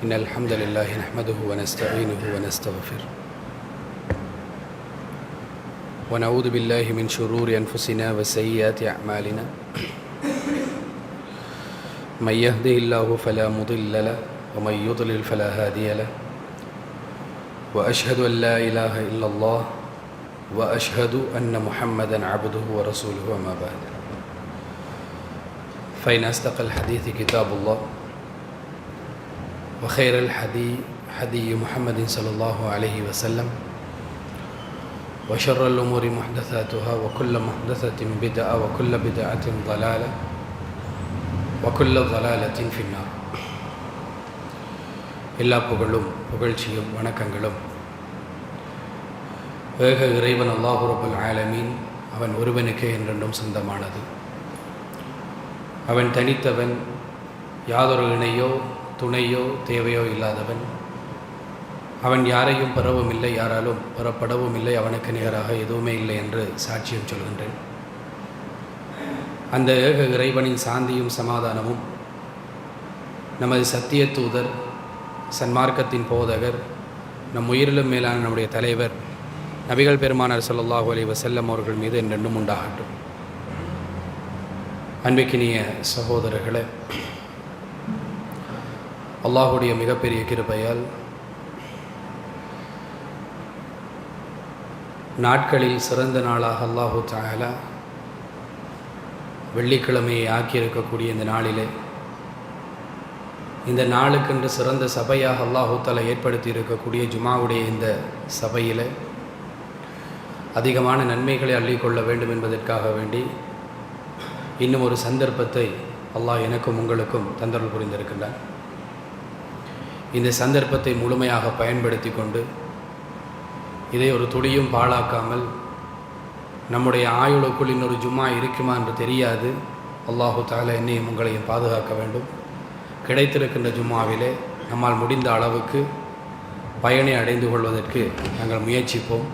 إن الحمد لله نحمده ونستعينه ونستغفره ونعوذ بالله من شرور أنفسنا وسيئات أعمالنا من يهده الله فلا مضل له ومن يضلل فلا هادي له وأشهد أن لا إله إلا الله وأشهد أن محمدا عبده ورسوله وما بعد فإن أصدق الحديث كتاب الله وخير الحديث حديث محمد صلى الله عليه وسلم وشر الأمور محدثاتها وكل محدثة بدعة وكل بدعة ضلالة وكل ضلالة في النار. எல்லா புகழும் புகழ்ச்சியும் வணக்கங்களும் ஏக இறைவன் அல்லாஹு ரப்பல் ஆலமீன் அவன் ஒருவனுக்கே என்றென்றும் சொந்தமானது. அவன் தனித்தவன், யாதொரு இணையோ துணையோ தேவையோ இல்லாதவன். அவன் யாரையும் பெறவும் இல்லை, யாராலும் பெறப்படவும் இல்லை, அவனுக்கு நிகராக எதுவுமே இல்லை என்று சாட்சியம் சொல்கின்றேன். அந்த ஏக இறைவனின் சாந்தியும் சமாதானமும் நமது சத்திய தூதர், சன்மார்க்கத்தின் போதகர், நம் உயிரிலும் மேலான நம்முடைய தலைவர் நபிகள் பெருமானார் ஸல்லல்லாஹு அலைஹி வஸல்லம் அவர்கள் மீது என்றென்றும் உண்டாகட்டும். அன்பிக்கினிய சகோதரர்களே, அல்லாஹுடைய மிகப்பெரிய கிருபையால் நாட்களில் சிறந்த நாளாக அல்லாஹு தஆலா வெள்ளிக்கிழமையை ஆக்கியிருக்கக்கூடிய இந்த நாளிலே, இந்த நாளுக்கென்று சிறந்த சபையாக அல்லாஹு தஆலா ஏற்படுத்தி இருக்கக்கூடிய ஜுமாவுடைய இந்த சபையில் அதிகமான நன்மைகளை அள்ளிக்கொள்ள வேண்டும் என்பதற்காக வேண்டி இன்னும் ஒரு சந்தர்ப்பத்தை அல்லாஹ் எனக்கும் உங்களுக்கும் தந்தருள் புரிந்திருக்கின்றான். இந்த சந்தர்ப்பத்தை முழுமையாக பயன்படுத்தி கொண்டு இதை ஒரு துளியும் பாழாக்காமல், நம்முடைய ஆயுளுக்குள் இன்னொரு ஜும்மா இருக்குமா என்று தெரியாது, அல்லாஹு தஆலா என்னையும் உங்களையும் பாதுகாக்க வேண்டும். கிடைத்திருக்கின்ற ஜும்மாவிலே நம்மால் முடிந்த அளவுக்கு பயனை அடைந்து கொள்வதற்கு நாங்கள் முயற்சிப்போம்.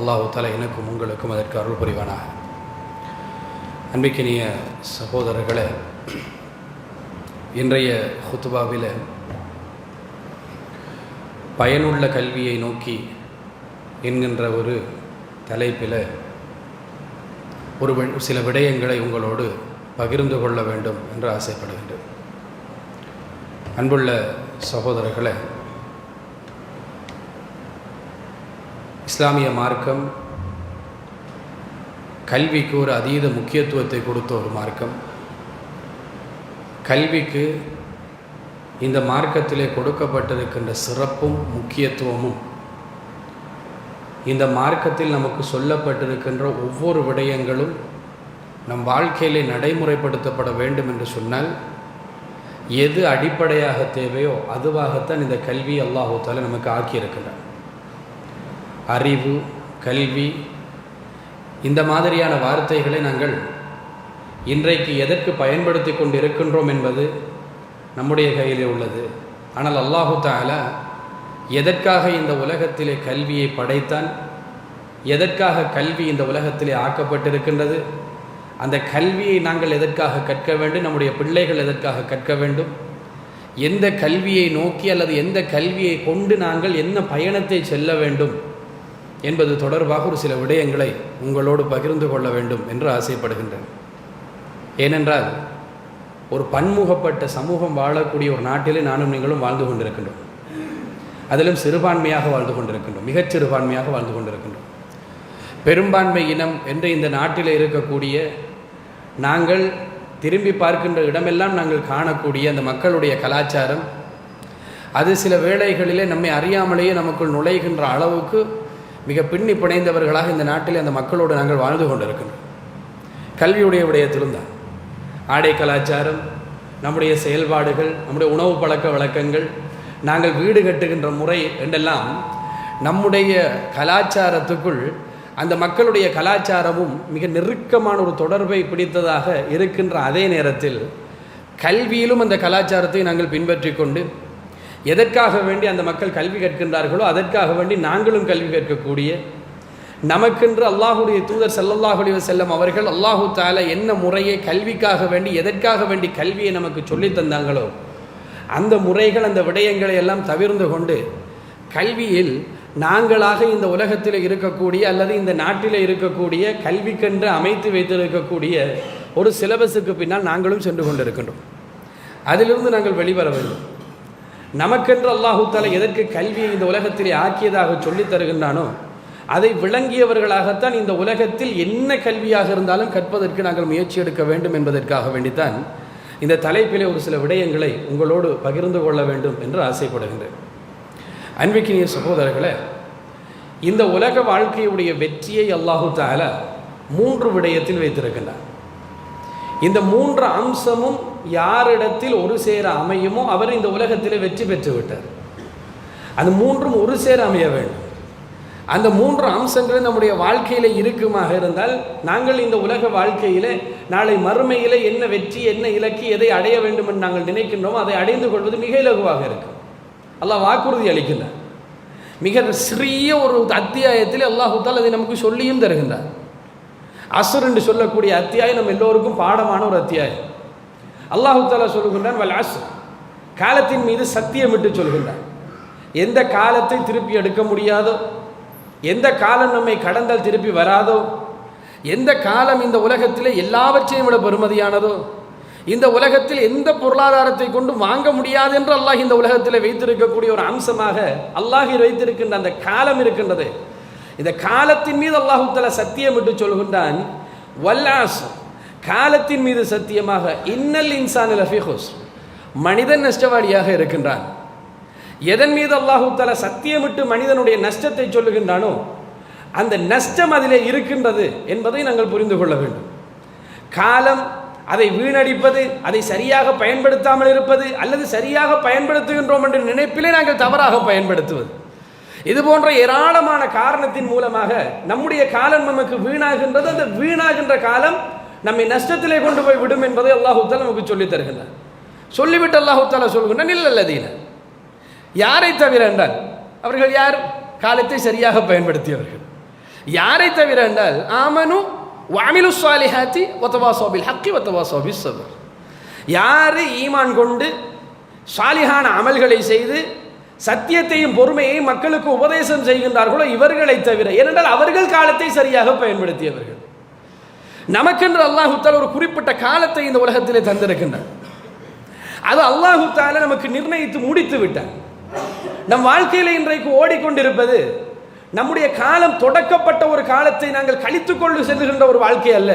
அல்லாஹு தஆலா எனக்கும் உங்களுக்கும் அதற்கு அருள் புரிவானாக. அன்பிக்கினிய சகோதரர்களே, இன்றைய ஹுத்பாவில் பயனுள்ள கல்வியை நோக்கி என்கின்ற ஒரு தலைப்பில் சில விடயங்களை உங்களோடு பகிர்ந்து கொள்ள வேண்டும் என்று ஆசைப்படுகின்றேன். அன்புள்ள சகோதரர்களே, இஸ்லாமிய மார்க்கம் கல்விக்கு ஒரு அதீத முக்கியத்துவத்தை கொடுத்த ஒரு மார்க்கம். கல்விக்கு இந்த மார்க்கத்திலே கொடுக்கப்பட்டிருக்கின்ற சிறப்பும் முக்கியத்துவமும், இந்த மார்க்கத்தில் நமக்கு சொல்லப்பட்டிருக்கின்ற ஒவ்வொரு விடயங்களும் நம் வாழ்க்கையிலே நடைமுறைப்படுத்தப்பட வேண்டும் என்று சொன்னால் எது அடிப்படையாக தேவையோ அதுவாகத்தான் இந்த கல்வி அல்லாஹு தஆலா நமக்கு ஆக்கியிருக்கிறார். அறிவு, கல்வி, இந்த மாதிரியான வார்த்தைகளை நாங்கள் இன்றைக்கு எதற்கு பயன்படுத்தி கொண்டு இருக்கின்றோம் என்பது நம்முடைய கையிலே உள்ளது. ஆனால் அல்லாஹு தஆலா எதற்காக இந்த உலகத்திலே கல்வியை படைத்தான், எதற்காக கல்வி இந்த உலகத்திலே ஆக்கப்பட்டிருக்கின்றது, அந்த கல்வியை நாங்கள் எதற்காக கற்க வேண்டும், நம்முடைய பிள்ளைகள் எதற்காக கற்க வேண்டும், எந்த கல்வியை நோக்கி அல்லது எந்த கல்வியை கொண்டு நாங்கள் என்ன பயணத்தை செல்ல வேண்டும் என்பது தொடர்பாக ஒரு சில விடயங்களை உங்களோடு பகிர்ந்து கொள்ள வேண்டும் என்று ஆசைப்படுகின்றேன். ஏனென்றால் ஒரு பன்முகப்பட்ட சமூகம் வாழக்கூடிய ஒரு நாட்டிலே நானும் நீங்களும் வாழ்ந்து கொண்டிருக்கின்றோம். அதிலும் சிறுபான்மையாக வாழ்ந்து கொண்டிருக்கின்றோம், மிகச் சிறுபான்மையாக வாழ்ந்து கொண்டிருக்கின்றோம். பெரும்பான்மை இனம் என்று இந்த நாட்டில் இருக்கக்கூடிய நாங்கள் திரும்பி பார்க்கின்ற இடமெல்லாம் நாங்கள் காணக்கூடிய அந்த மக்களுடைய கலாச்சாரம், அது சில வேளைகளிலே நம்மை அறியாமலேயே நமக்குள் நுழைகின்ற அளவுக்கு மிக பின்னி பிணைந்தவர்களாக இந்த நாட்டில் அந்த மக்களோடு நாங்கள் வாழ்ந்து கொண்டிருக்கின்றோம். கல்வியுடைய விடயத்திலும் தான் ஆடை கலாச்சாரம், நம்முடைய செயல்பாடுகள், நம்முடைய உணவு பழக்க வழக்கங்கள், நாங்கள் வீடு கட்டுகின்ற முறை என்றெல்லாம் நம்முடைய கலாச்சாரத்துக்குள் அந்த மக்களுடைய கலாச்சாரமும் மிக நெருக்கமான ஒரு தொடர்பை பிடித்ததாக இருக்கின்ற அதே நேரத்தில் கல்வியிலும் அந்த கலாச்சாரத்தை நாங்கள் பின்பற்றி கொண்டு எதற்காக வேண்டி அந்த மக்கள் கல்வி கற்கின்றார்களோ அதற்காக வேண்டி நாங்களும் கல்வி கற்கக்கூடிய, நமக்கென்று அல்லாஹுடைய தூதர் ஸல்லல்லாஹு அலைஹி வஸல்லம் அவர்கள் அல்லாஹு தஆலா என்ன முறையை கல்விக்காக வேண்டி எதற்காக வேண்டி கல்வியை நமக்கு சொல்லி தந்தாங்களோ அந்த முறைகள் அந்த விடயங்களை எல்லாம் தவிர்ந்து கொண்டு கல்வியில் நாங்களாக இந்த உலகத்தில் இருக்கக்கூடிய அல்லது இந்த நாட்டில் இருக்கக்கூடிய கல்விக்கென்று அமைத்து வைத்திருக்கக்கூடிய ஒரு சிலபஸுக்கு பின்னால் நாங்களும் சென்று கொண்டிருக்கின்றோம். அதிலிருந்து நாங்கள் வெளிவர வேண்டும். நமக்கென்று அல்லாஹு தஆலா எதற்கு கல்வியை இந்த உலகத்திலே ஆக்கியதாக சொல்லித் தருகின்றானோ அதை விளங்கியவர்களாகத்தான் இந்த உலகத்தில் என்ன கல்வியாக இருந்தாலும் கற்பதற்கு நாங்கள் முயற்சி எடுக்க வேண்டும் என்பதற்காக வேண்டித்தான் இந்த தலைப்பிலே ஒரு சில விடயங்களை உங்களோடு பகிர்ந்து கொள்ள வேண்டும் என்று ஆசைப்படுகின்றேன். அன்பிற்கினிய சகோதரர்களே, இந்த உலக வாழ்க்கையுடைய வெற்றியை அல்லாஹு தஆலா 3 விடயத்தில் வைத்திருக்கின்றார். இந்த 3 அம்சமும் யாரிடத்தில் ஒரு சேர அமையுமோ அவர் இந்த உலகத்தில் வெற்றி பெற்று விட்டார். அந்த 3ம் ஒரு சேர அமைய வேண்டும். அந்த 3 அம்சங்களும் நம்முடைய வாழ்க்கையில் இருக்குமாக இருந்தால் நாங்கள் இந்த உலக வாழ்க்கையில் நாளை மறுமையில் என்ன வெற்றி, என்ன இலக்கு, எதை அடைய வேண்டும் என்று நாங்கள் நினைக்கின்றோமோ அதை அடைந்து கொள்வது மிக இலகுவாக இருக்கும். அல்லாஹ் வாக்குறுதி அளிக்கின்றார். மிக சிறிய ஒரு அத்தியாயத்தில் அல்லாஹு தஆலா அதை நமக்கு சொல்லியும் தருகின்றார். அஸ்ர் என்று சொல்லக்கூடிய அத்தியாயம் நம்ம எல்லோருக்கும் பாடமான ஒரு அத்தியாயம். அல்லாஹு தஆலா சொல்லுகின்றான், வல் அஸ்ர், காலத்தின் மீது சத்தியமிட்டு சொல்கின்றான். எந்த காலத்தை திருப்பி எடுக்க முடியாதோ, எந்த காலம் நம்மை கடந்தால் திருப்பி வராதோ, எந்த காலம் இந்த உலகத்தில் எல்லாவற்றையும் விட பெறுமதியானதோ, இந்த உலகத்தில் எந்த பொருளாதாரத்தை கொண்டு வாங்க முடியாது என்று அல்லாஹ் இந்த உலகத்தில் வைத்திருக்கக்கூடிய ஒரு அம்சமாக அல்லாஹ் வைத்திருக்கின்ற அந்த காலம் இருக்கின்றது. இந்த காலத்தின் மீது அல்லாஹு தஆலா சத்தியமிட்டு சொல்கின்றான், வல்லாஸ், காலத்தின் மீது சத்தியமாக, இன்னல் இன்சான லஃபீ குஸ்ர், மனிதன் நஷ்டவாளியாக இருக்கின்றான். எதன் மீது அல்லாஹு தஆலா சத்தியமிட்டு மனிதனுடைய நஷ்டத்தை சொல்லுகின்றானோ அந்த நஷ்டம் அதிலே இருக்கின்றது என்பதை நாங்கள் புரிந்து கொள்ள வேண்டும். காலம், அதை வீணடிப்பது, அதை சரியாக பயன்படுத்தாமல் இருப்பது, அல்லது சரியாக பயன்படுத்துகின்றோம் என்ற நினைப்பிலே நாங்கள் தவறாக பயன்படுத்துவது, இது போன்ற ஏராளமான காரணத்தின் மூலமாக நம்முடைய காலம் நமக்கு வீணாகின்றது. அந்த வீணாகின்ற காலம் நம்மை நஷ்டத்திலே கொண்டு போய் விடும் என்பதை அல்லாஹு தஆலா நமக்கு சொல்லித் தருகின்றார். சொல்லிவிட்டு அல்லாஹு தஆலா சொல்கின்றான், இல்லல்லதீன, யாரை தவிர என்றால் அவர்கள் யார்? காலத்தை சரியாக பயன்படுத்தியவர்கள். யாரை தவிர என்றால் ஆமனு வஅமிலு ஸாலிஹாத்தி வதவாஸௌ பில் ஹக்கி வதவாஸௌ பிஸ் ஸப்ர், யார் ஈமான் கொண்டு சாலிஹான அமல்களை செய்து சத்தியத்தையும் பொறுமையையும் மக்களுக்கு உபதேசம் செய்கின்றார்களோ இவர்களை தவிர, ஏனென்றால் அவர்கள் காலத்தை சரியாக பயன்படுத்தியவர்கள். நமக்கென்று அல்லாஹு தஆலா ஒரு குறிப்பிட்ட காலத்தை இந்த உலகத்திலே தந்திருக்கின்றார். அது அல்லாஹு தஆலா நமக்கு நிர்ணயித்து முடித்து விட்டார். நம் வாழ்க்கையில் இன்றைக்கு ஓடிக்கொண்டிருப்பது நம்முடைய காலம் தொடக்கப்பட்ட ஒரு காலத்தை நாங்கள் கழித்துக் கொண்டு செல்கின்ற ஒரு வாழ்க்கை அல்ல,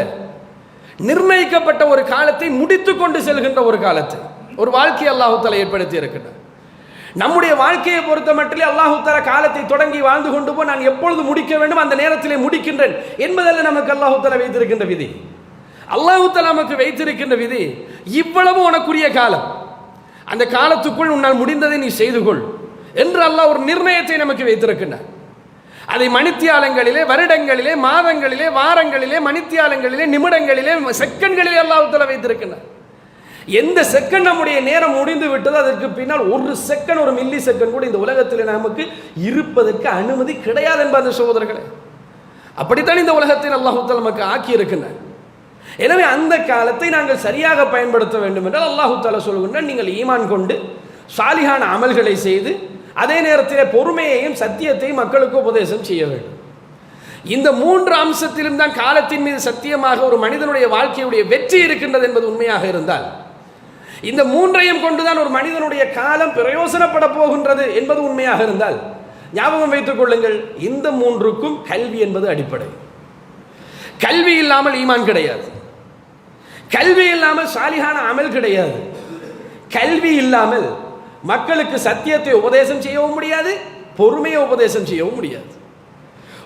நிர்ணயிக்கப்பட்ட ஒரு காலத்தை முடித்துக் கொண்டு செல்கின்ற ஒரு காலத்தை, ஒரு வாழ்க்கை அல்லாஹு தஆலா ஏற்படுத்தி இருக்கின்றார். நம்முடைய வாழ்க்கையை பொறுத்த மட்டிலே அல்லாஹு தஆலா காலத்தை தொடங்கி வாழ்ந்து கொண்டு போய் நான் எப்பொழுது முடிக்க வேண்டும் அந்த நேரத்திலே முடிக்கின்றேன் என்பதல்ல நமக்கு அல்லாஹு தஆலா வைத்திருக்கின்ற விதி. அல்லாஹு தஆலா நமக்கு வைத்திருக்கின்ற விதி, இவ்வளவு உனக்குரிய காலம், அந்த காலத்துக்குள் உன்னால் முடிந்ததை நீ செய்து கொள் என்று அல்லாஹ் ஒரு நிர்ணயத்தை நமக்கு வைத்திருக்கின்றார். அதை மணித்தியாலங்களிலே, வருடங்களிலே, மாதங்களிலே, வாரங்களிலே, மணித்தியாலங்களிலே, நிமிடங்களிலே, செகண்ட்களிலே அல்லாஹ் தஆலா வைத்திருக்கின்றார். எந்த செகண்ட் நம்முடைய நேரம் முடிந்து விட்டதோ அதற்கு பின்னால் ஒரு செகண்ட், ஒரு மில்லி செகண்ட் கூட இந்த உலகத்தில் நமக்கு இருப்பதற்கு அனுமதி கிடையாது என்பது சகோதரர்களே. அப்படித்தான் இந்த உலகத்தில் அல்லாஹ் தஆலா நமக்கு ஆக்கி இருக்கின்றார். எனவே அந்த காலத்தை நாங்கள் சரியாக பயன்படுத்த வேண்டும் என்றால் அல்லாஹு தஆலா சொல்கின்றார், நீங்கள் ஈமான் கொண்டு சாலிஹான அமல்களை செய்து அதே நேரத்தில் பொறுமையையும் சத்தியத்தையும் மக்களுக்கு உபதேசம் செய்ய வேண்டும். இந்த 3 அம்சத்திலும் தான் காலத்தின் மீது சத்தியமாக ஒரு மனிதனுடைய வாழ்க்கையுடைய வெற்றி இருக்கின்றது என்பது உண்மையாக இருந்தால், இந்த 3ஐயும் கொண்டுதான் ஒரு மனிதனுடைய காலம் பிரயோசனப்பட போகின்றது என்பது உண்மையாக இருந்தால், ஞாபகம் வைத்துக் கொள்ளுங்கள், இந்த 3க்கும் கல்வி என்பது அடிப்படை. கல்வி இல்லாமல் ஈமான் கிடையாது, கல்வி இல்லாமல் சாலிஹான அமல் கிடையாது, கல்வி இல்லாமல் மக்களுக்கு சத்தியத்தை உபதேசம் செய்யவும் முடியாது, பொறுமையை உபதேசம் செய்யவும் முடியாது.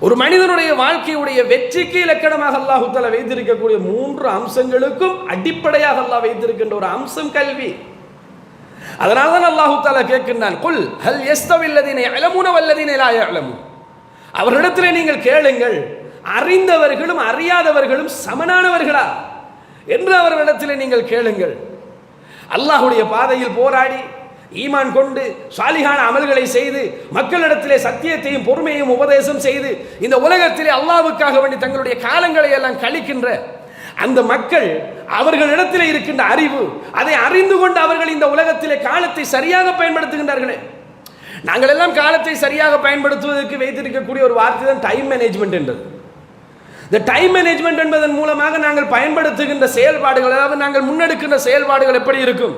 ஒரு மனிதனுடைய வாழ்க்கையுடைய வெற்றிக்கு இலக்கணமாக அல்லாஹ் தஆலா வைத்திருக்கக்கூடிய 3 அம்சங்களுக்கும் அடிப்படையாக அல்லாஹ் வைத்திருக்கின்ற ஒரு அம்சம் கல்வி. அதனால தான் அல்லாஹ் தஆலா கேட்கின்றான், குல் ஹல் யஸ்தவில் லதீன யஅலமூன வல்லதீன லா யஅலமூன், அவர்களிடத்திலே நீங்கள் கேளுங்கள், அறிந்தவர்களும் அறியாதவர்களும் சமனானவர்களா என்று அவர்களிடத்திலே நீங்கள் கேளுங்கள். அல்லாஹ்வுடைய பாதையில் போராடி ஈமான் கொண்டு சாலிஹான அமல்களை செய்து மக்களிடத்திலே சத்தியத்தையும் பொறுமையையும் உபதேசம் செய்து இந்த உலகத்திலே அல்லாஹ்வுக்காக வேண்டி தங்களுடைய காலங்களை எல்லாம் கழிக்கின்ற அந்த மக்கள் அவர்களிடத்தில் இருக்கின்ற அறிவு, அதை அறிந்து கொண்டு அவர்கள் இந்த உலகத்திலே காலத்தை சரியாக பயன்படுத்துகின்றார்களே. நாங்கள் எல்லாம் காலத்தை சரியாக பயன்படுத்துவதற்கு வைத்திருக்கக்கூடிய ஒரு வார்த்தை தான் டைம் மேனேஜ்மெண்ட் என்பது. இந்த டைம் மேனேஜ்மெண்ட் என்பதன் மூலமாக நாங்கள் பயன்படுத்துகின்ற செயல்பாடுகள், அதாவது நாங்கள் முன்னெடுக்கின்ற செயல்பாடுகள் எப்படி இருக்கும்?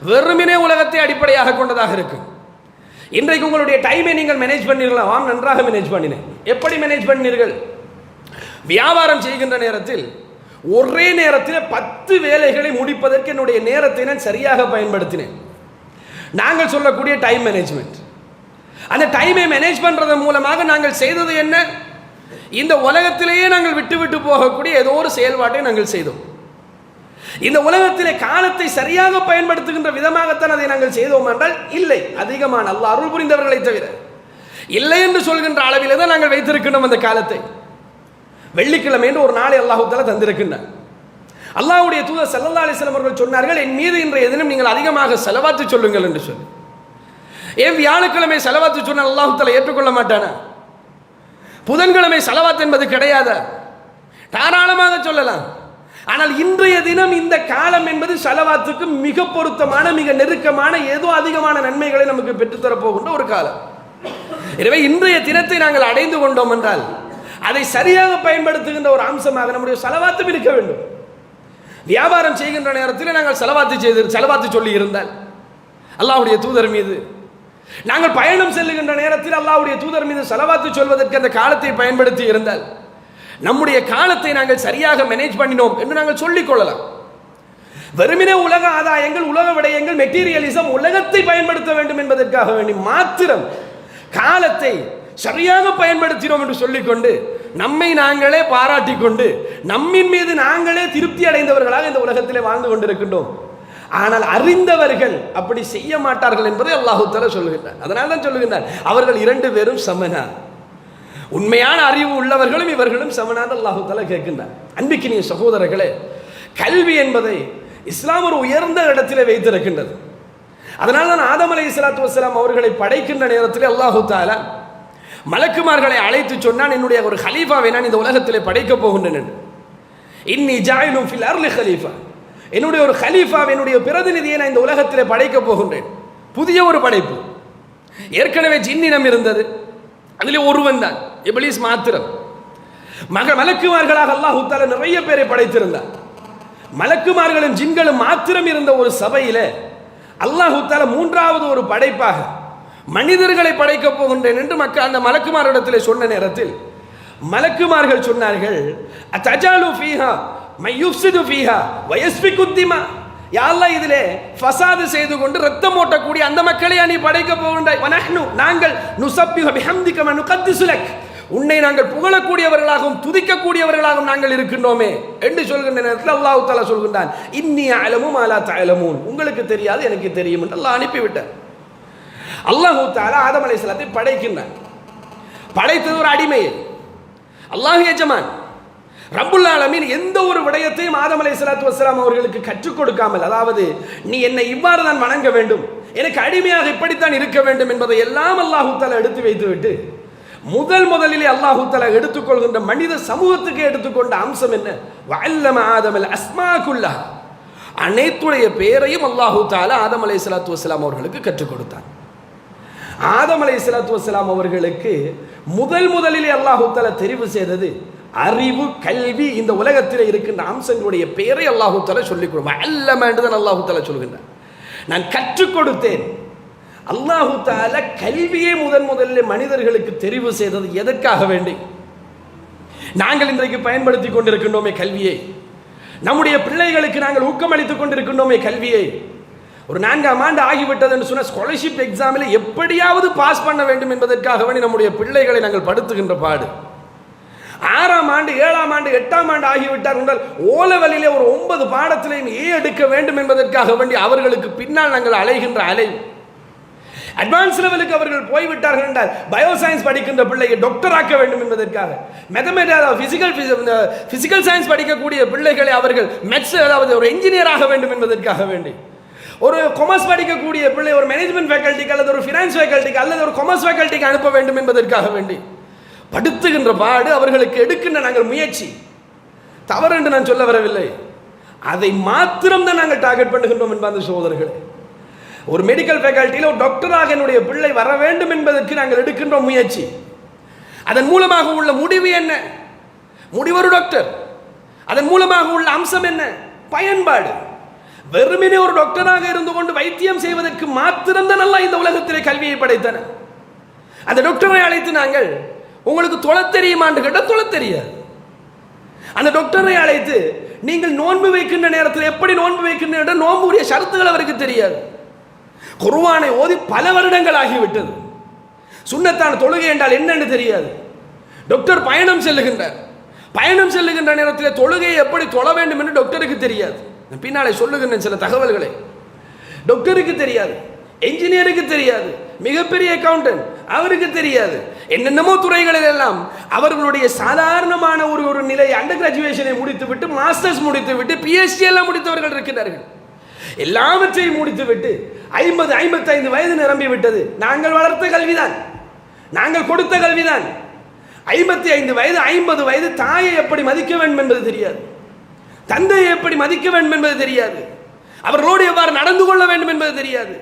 வெறுமனே உலகத்தை அடிப்படையாக கொண்டதாக இருக்கும். இன்றைக்கு உங்களுடைய டைமை நீங்கள் மேனேஜ் பண்ணீர்களா? நன்றாக மேனேஜ் பண்ணினேன். எப்படி மேனேஜ் பண்ணீர்கள்? வியாபாரம் செய்கின்ற நேரத்தில் ஒரே நேரத்தில் 10 வேலைகளை முடிப்பதற்கு என்னுடைய நேரத்தை நான் சரியாக பயன்படுத்தினேன். நாங்கள் சொல்லக்கூடிய டைம் மேனேஜ்மெண்ட். அந்த டைமை மேனேஜ் பண்றதன் மூலமாக நாங்கள் செய்தது என்ன? இந்த உலகத்திலேயே நாங்கள் விட்டு விட்டு போகக்கூடிய ஏதோ ஒரு செயல்பாட்டை நாங்கள் செய்தோம். இந்த உலகத்திலே காலத்தை சரியாக பயன்படுத்துகின்ற விதமாகத்தான் அதை நாங்கள் செய்தோம் என்றால் இல்லை. அதிகமான அல்லாஹ் அருள் புரிந்தவர்களை தவிர இல்லை என்று சொல்கின்ற அளவிலே தான் நாங்கள் வைத்திருக்கின்றோம் அந்த காலத்தை. வெள்ளிக்கிழமை என்று ஒரு நாளை அல்லாஹ் தஆலா தந்திருக்கின்றார். அல்லாஹ்வுடைய தூதர் ஸல்லல்லாஹு அலைஹி வஸல்லம் அவர்கள் சொன்னார்கள், என் மீது இன்றைய தினம் நீங்கள் அதிகமாக ஸலவாத்து சொல்லுங்கள் என்று சொல்லி. ஏன் வியாழக்கிழமை ஸலவாத்து சொன்னால் அல்லாஹ் தஆலா ஏற்றுக்கொள்ள மாட்டானா? புதன்கிழமை ஸலவாத் என்பது கிடையாதா? தாராளமாக சொல்லலாம். ஆனால் இன்றைய தினம் இந்த காலம் என்பது ஸலவாத்துக்கு மிக பொருத்தமான, மிக நெருக்கமான, ஏதோ அதிகமான நன்மைகளை நமக்கு பெற்றுத்தரப்போகின்ற ஒரு காலம். எனவே இன்றைய தினத்தை நாங்கள் அடைந்து கொண்டோம் என்றால் அதை சரியாக பயன்படுத்துகின்ற ஒரு அம்சமாக நம்முடைய ஸலவாத்தும் இருக்க வேண்டும். வியாபாரம் செய்கின்ற நேரத்தில் நாங்கள் ஸலவாத்து சொல்லி இருந்தால் அல்லாஹ்வுடைய தூதர் மீது, நாங்கள் பயணம் செல்லுகின்ற நேரத்தில் அல்லாஹ்வுடைய தூதர் மீது ஸலவாத்து சொல்வதற்கு அந்த காலத்தை பயன்படுத்தி இருந்தால் நம்முடைய காலத்தை நாங்கள் சரியாக மேனேஜ் பண்ணினோம் என்று நாங்கள் சொல்லிக் கொள்ளலாம். வெறுமனே உலக ஆதாயங்கள், உலக விடயங்கள், மெட்டீரியலிசம், உலகத்தை பயன்படுத்த வேண்டும் என்பதற்காக வேண்டி மாத்திரம் காலத்தை சரியாக பயன்படுத்தினோம் என்று சொல்லிக்கொண்டு நம்மை நாங்களே பாராட்டிக் கொண்டு நம்மின் மீது நாங்களே திருப்தி அடைந்தவர்களாக இந்த உலகத்திலே வாழ்ந்து கொண்டிருக்கின்றோம். ஆனால் அறிந்தவர்கள் அப்படி செய்ய மாட்டார்கள் என்பதை அல்லாஹ் தஆலா சொல்லுகின்றார். அதனால தான் சொல்லுகின்றார், அவர்கள் 2 பேரும் சமனா. உண்மையான அறிவு உள்ளவர்களும் இவர்களும் சமனான அல்லாஹ் தஆலா கேட்கின்றார். அன்பிக்கினிய சகோதரர்களே, கல்வி என்பதை இஸ்லாம் ஒரு உயர்ந்த இடத்திலே வைத்திருக்கின்றது. அதனால தான் ஆதம் அலைஹிஸ்ஸலாத்து வஸ்ஸலாம் அவர்களை படைக்கின்ற நேரத்தில் அல்லாஹ் தஆலா மலக்குமார்களை அழைத்து சொன்னான், என்னுடைய ஒரு கலீஃபாவை நான் இந்த உலகத்திலே படைக்கப் போகின்றேன். இன்னி ஜாயிலும் ஃபில் அர்லி கலீஃபா, என்னுடைய ஒரு கலீஃபா, என்னுடைய பிரதிநிதியை நான் இந்த உலகத்திலே படைக்கப் போகின்றேன். புதிய ஒரு படைப்பு. ஏற்கனவே ஜின்னினம் இருந்தது, அதிலே ஒருவன் தான் இப்லீஸ் மாத்திரம். மலக்குமார்களாக அல்லாஹ் தஆலா நிறைய பேரை படைத்திருந்தார். மலக்குமார்களும் ஜின்களும் மாத்திரம் இருந்த ஒரு சபையில அல்லாஹ் தஆலா 3வது ஒரு படைப்பாக மனிதர்களை படைக்கப் போகின்றேன் என்று அந்த மலக்குமாரிடத்திலே சொன்ன நேரத்தில் மலக்குமார்கள் சொன்னார்கள், அத்தஜாலு ஃபீஹா மய்யுஃப்ஸிது ஃபீஹா வயஸ்ஃபிகு திமா, யா அல்லாஹ் இதிலே ஃபசாது செய்து கொண்டு ரத்தம் ஓட்டக்கூடிய அந்த மக்களை நீ படைக்கப் போகின்றாய். வனஹ்னு, நாங்கள் நுஸப்பிஹு பிஹம்திக வ நுகத்திஸு லக், உன்னை நாங்கள் புகழக்கூடியவர்களாகவும் துதிக்கக்கூடியவர்களாகவும் நாங்கள் இருக்கின்றோமே என்று சொல்கின்ற நேரத்தில் அல்லாஹ் தஆலா சொல்கின்றான், இன்னி அலமு மா லா தஅலமூன், உங்களுக்கு தெரியாது எனக்கு தெரியும் என்று அல்லாஹ் அனுப்பிவிட்டார். அல்லாஹ் தஆலா ஆதம் அலைஹிஸ்ஸலாத்தை படைக்கின்றான். படைத்தது ஒரு அடிமையை. அல்லாஹ் எஜமான் ரப்புல் ஆலமீன் எந்த ஒரு விடயத்தையும் ஆதம் அலைஹிஸ்ஸலாத்து வஸ்ஸலாம் அவர்களுக்கு கற்றுக் கொடுக்காமல், அதாவது நீ என்னை இவ்வாறு தான் வணங்க வேண்டும், எனக்கு அடிமையாக இப்படித்தான் இருக்க வேண்டும் என்பதை எல்லாம் அல்லாஹ் தஆலா எடுத்து வைத்துவிட்டு முதலிலே அல்லாஹ் தஆலா எடுத்துக்கொள்கின்ற மனித சமூகத்துக்கு எடுத்துக்கொண்ட அம்சம் என்ன? வஅல்லம ஆதமல் அஸ்மா குல்லஹா, அனைத்துடைய பெயரையும் அல்லாஹ் தஆலா ஆதம் அலைஹிஸ்ஸலாத்து வஸ்ஸலாம் அவர்களுக்கு கற்றுக் கொடுத்தார். ஆதம் அலைஹிஸ்ஸலாத்து வஸ்ஸலாம் அவர்களுக்கு முதலிலே அல்லாஹ் தஆலா தெரிவு செய்தது அறிவு, கல்வி, இந்த உலகத்தில் இருக்கின்ற அம்சங்களுடைய பெயரை அல்லாஹ் தஆலா சொல்லிக் கொடுத்தார். வஅல்லம என்றுதான் அல்லாஹ் தஆலா சொல்கின்றார், நான் கற்றுக் கொடுத்தேன். அல்லாஹ் தஆலா கல்வியை முதலிலே மனிதர்களுக்கு தெரிவு செய்தது எதற்காக வேண்டி? நாங்கள் இன்றைக்கு பயன்படுத்தி கொண்டிருக்கின்றோமே கல்வியை, நம்முடைய பிள்ளைகளுக்கு நாங்கள் ஊக்கமளித்துக் கொண்டிருக்கின்றோமே கல்வியை. ஒரு 4ஆம் ஆண்டு ஆகிவிட்டது என்று சொன்ன ஸ்காலர்ஷிப் எக்ஸாமில் எப்படியாவது பாஸ் பண்ண வேண்டும் என்பதற்காக வேண்டி நம்முடைய பிள்ளைகளை நாங்கள் படுத்துகின்ற பாடு. 6ஆம் ஆண்டு 7ஆம் ஆண்டு 8ஆம் ஆண்டு ஆகிவிட்டார் என்றால் ஓலவெளியிலே ஒரு 9 பாடத்திலையும் எடுக்க வேண்டும் என்பதற்காக வேண்டி அவர்களுக்கு பின்னால் நாங்கள் அலைகின்ற அலை. அட்வான்ஸ் லெவலுக்கு அவர்கள் போய்விட்டார்கள் என்றால் பயோசயின்ஸ் படிக்கின்ற பிள்ளையை டாக்டர் ஆக்க வேண்டும் என்பதற்காக, பிசிக்கல் சயின்ஸ் படிக்கக்கூடிய பிள்ளைகளை அவர்கள் மெட்ஸ், அதாவது ஒரு என்ஜினியர் ஆக வேண்டும் என்பதற்காக வேண்டி, ஒரு கொமர்ஸ் படிக்கக்கூடிய பிள்ளை ஒரு மேனேஜ்மெண்ட் ஃபேக்கல்டிக்கு அல்லது ஒரு ஃபினான்ஸ் ஃபேக்கல்டிக்கு அல்லது ஒரு கொமர்ஸ் ஃபேக்கல்டிக்கு அனுப்ப வேண்டும் என்பதற்காக வேண்டி படுத்துகின்ற பாடு, அவர்களுக்கு எடுக்கின்ற நாங்கள் முயற்சி. தவறு என்று நான் சொல்ல வரவில்லை. அதை மாத்திரம் தான் நாங்கள் டார்கெட் பண்ணுகின்றோம் என்பது சகோதரர்களே. ஒரு மெடிக்கல் ஃபேக்கல்ட்டியில் ஒரு டாக்டராக என்னுடைய பிள்ளை வர வேண்டும் என்பதற்கு நாங்கள் எடுக்கின்ற முயற்சி, அதன் மூலமாக உள்ள முடிவு என்ன? முடிவு ஒரு டாக்டர். அதன் மூலமாக உள்ள அம்சம் என்ன? பயன்பாடு. வெறுமனே ஒரு டாக்டராக இருந்து கொண்டு வைத்தியம் செய்வதற்கு மாத்திரம்தான் அல்லாஹ் இந்த உலகத்திலே கல்வியை படைத்தன. அந்த டாக்டரை அழைத்து நாங்கள் உங்களுக்கு தொழ தெரியுமான்னு கேட்டால் தொழ தெரியாது. அந்த டாக்டரை அழைத்து நீங்கள் நோன்பு வைக்கின்ற நேரத்தில் எப்படி நோன்பு வைக்கின்ற நோன்புடைய ஷரத்துகள் அவருக்கு தெரியாது. குர்ஆனை ஓதி பல வருடங்கள் ஆகிவிட்டது. சுன்னத்தான தொழுகை என்றால் என்னன்னு தெரியாது. டாக்டர் பயணம் செல்லுகின்ற நேரத்தில் தொழுகையை எப்படி தொழ வேண்டும் என்று டாக்டருக்கு தெரியாது. பின்னாலே சொல்லுகின்ற சில தகவல்களை டாக்டருக்கு தெரியாது, என்ஜினியருக்கு தெரியாது, மிகப்பெரிய அக்கவுண்டன்ட் அவருக்கு தெரியாது. என்னென்னமோ துறைகளில் எல்லாம் அவர்களுடைய சாதாரணமான ஒரு நிலை அண்டர் கிராஜுவேஷனை முடித்துவிட்டு மாஸ்டர்ஸ் முடித்துவிட்டு PhD எல்லாம் முடித்தவர்கள் இருக்கிறார்கள். எல்லாவற்றையும் முடித்துவிட்டு 50-55 வயது நிரம்பி விட்டது. நாங்கள் வளர்த்த கல்விதான், நாங்கள் கொடுத்த கல்விதான். 55 வயது 50 வயது தாயை எப்படி மதிக்க வேண்டும் என்பது தெரியாது, தந்தையை எப்படி மதிக்க வேண்டும் என்பது தெரியாது, அவர்களோடு எவ்வாறு நடந்து கொள்ள வேண்டும் என்பது தெரியாது.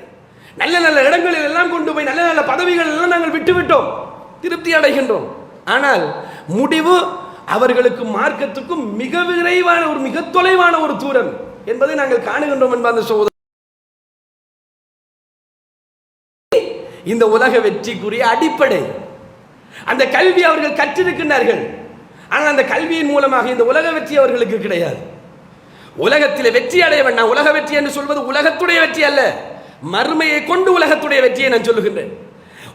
நல்ல நல்ல இடங்களில் எல்லாம் கொண்டு போய் நல்ல நல்ல பதவிகள் எல்லாம் நாங்கள் விட்டுவிட்டோம், திருப்தி அடைகின்றோம். ஆனால் முடிவு அவர்களுக்கு மார்க்கத்துக்கும் மிக விரைவான ஒரு மிக தொலைவான ஒரு தூரம் என்பதை நாங்கள் காணுகின்றோம் என்பது அந்த சோதனை. இந்த உலக வெற்றிக்குரிய அடிப்படை அந்த கல்வி அவர்கள் கற்றிருக்கின்றார்கள். ஆனால் அந்த கல்வியின் மூலமாக இந்த உலக வெற்றி அவர்களுக்கு கிடையாது. உலகத்தில் வெற்றி அடைய வேண்டாம். உலக வெற்றி என்று சொல்வது உலகத்துடைய வெற்றி அல்ல, மறுமையை கொண்டு உலகத்துடைய வெற்றியை நான் சொல்லுகின்றேன்.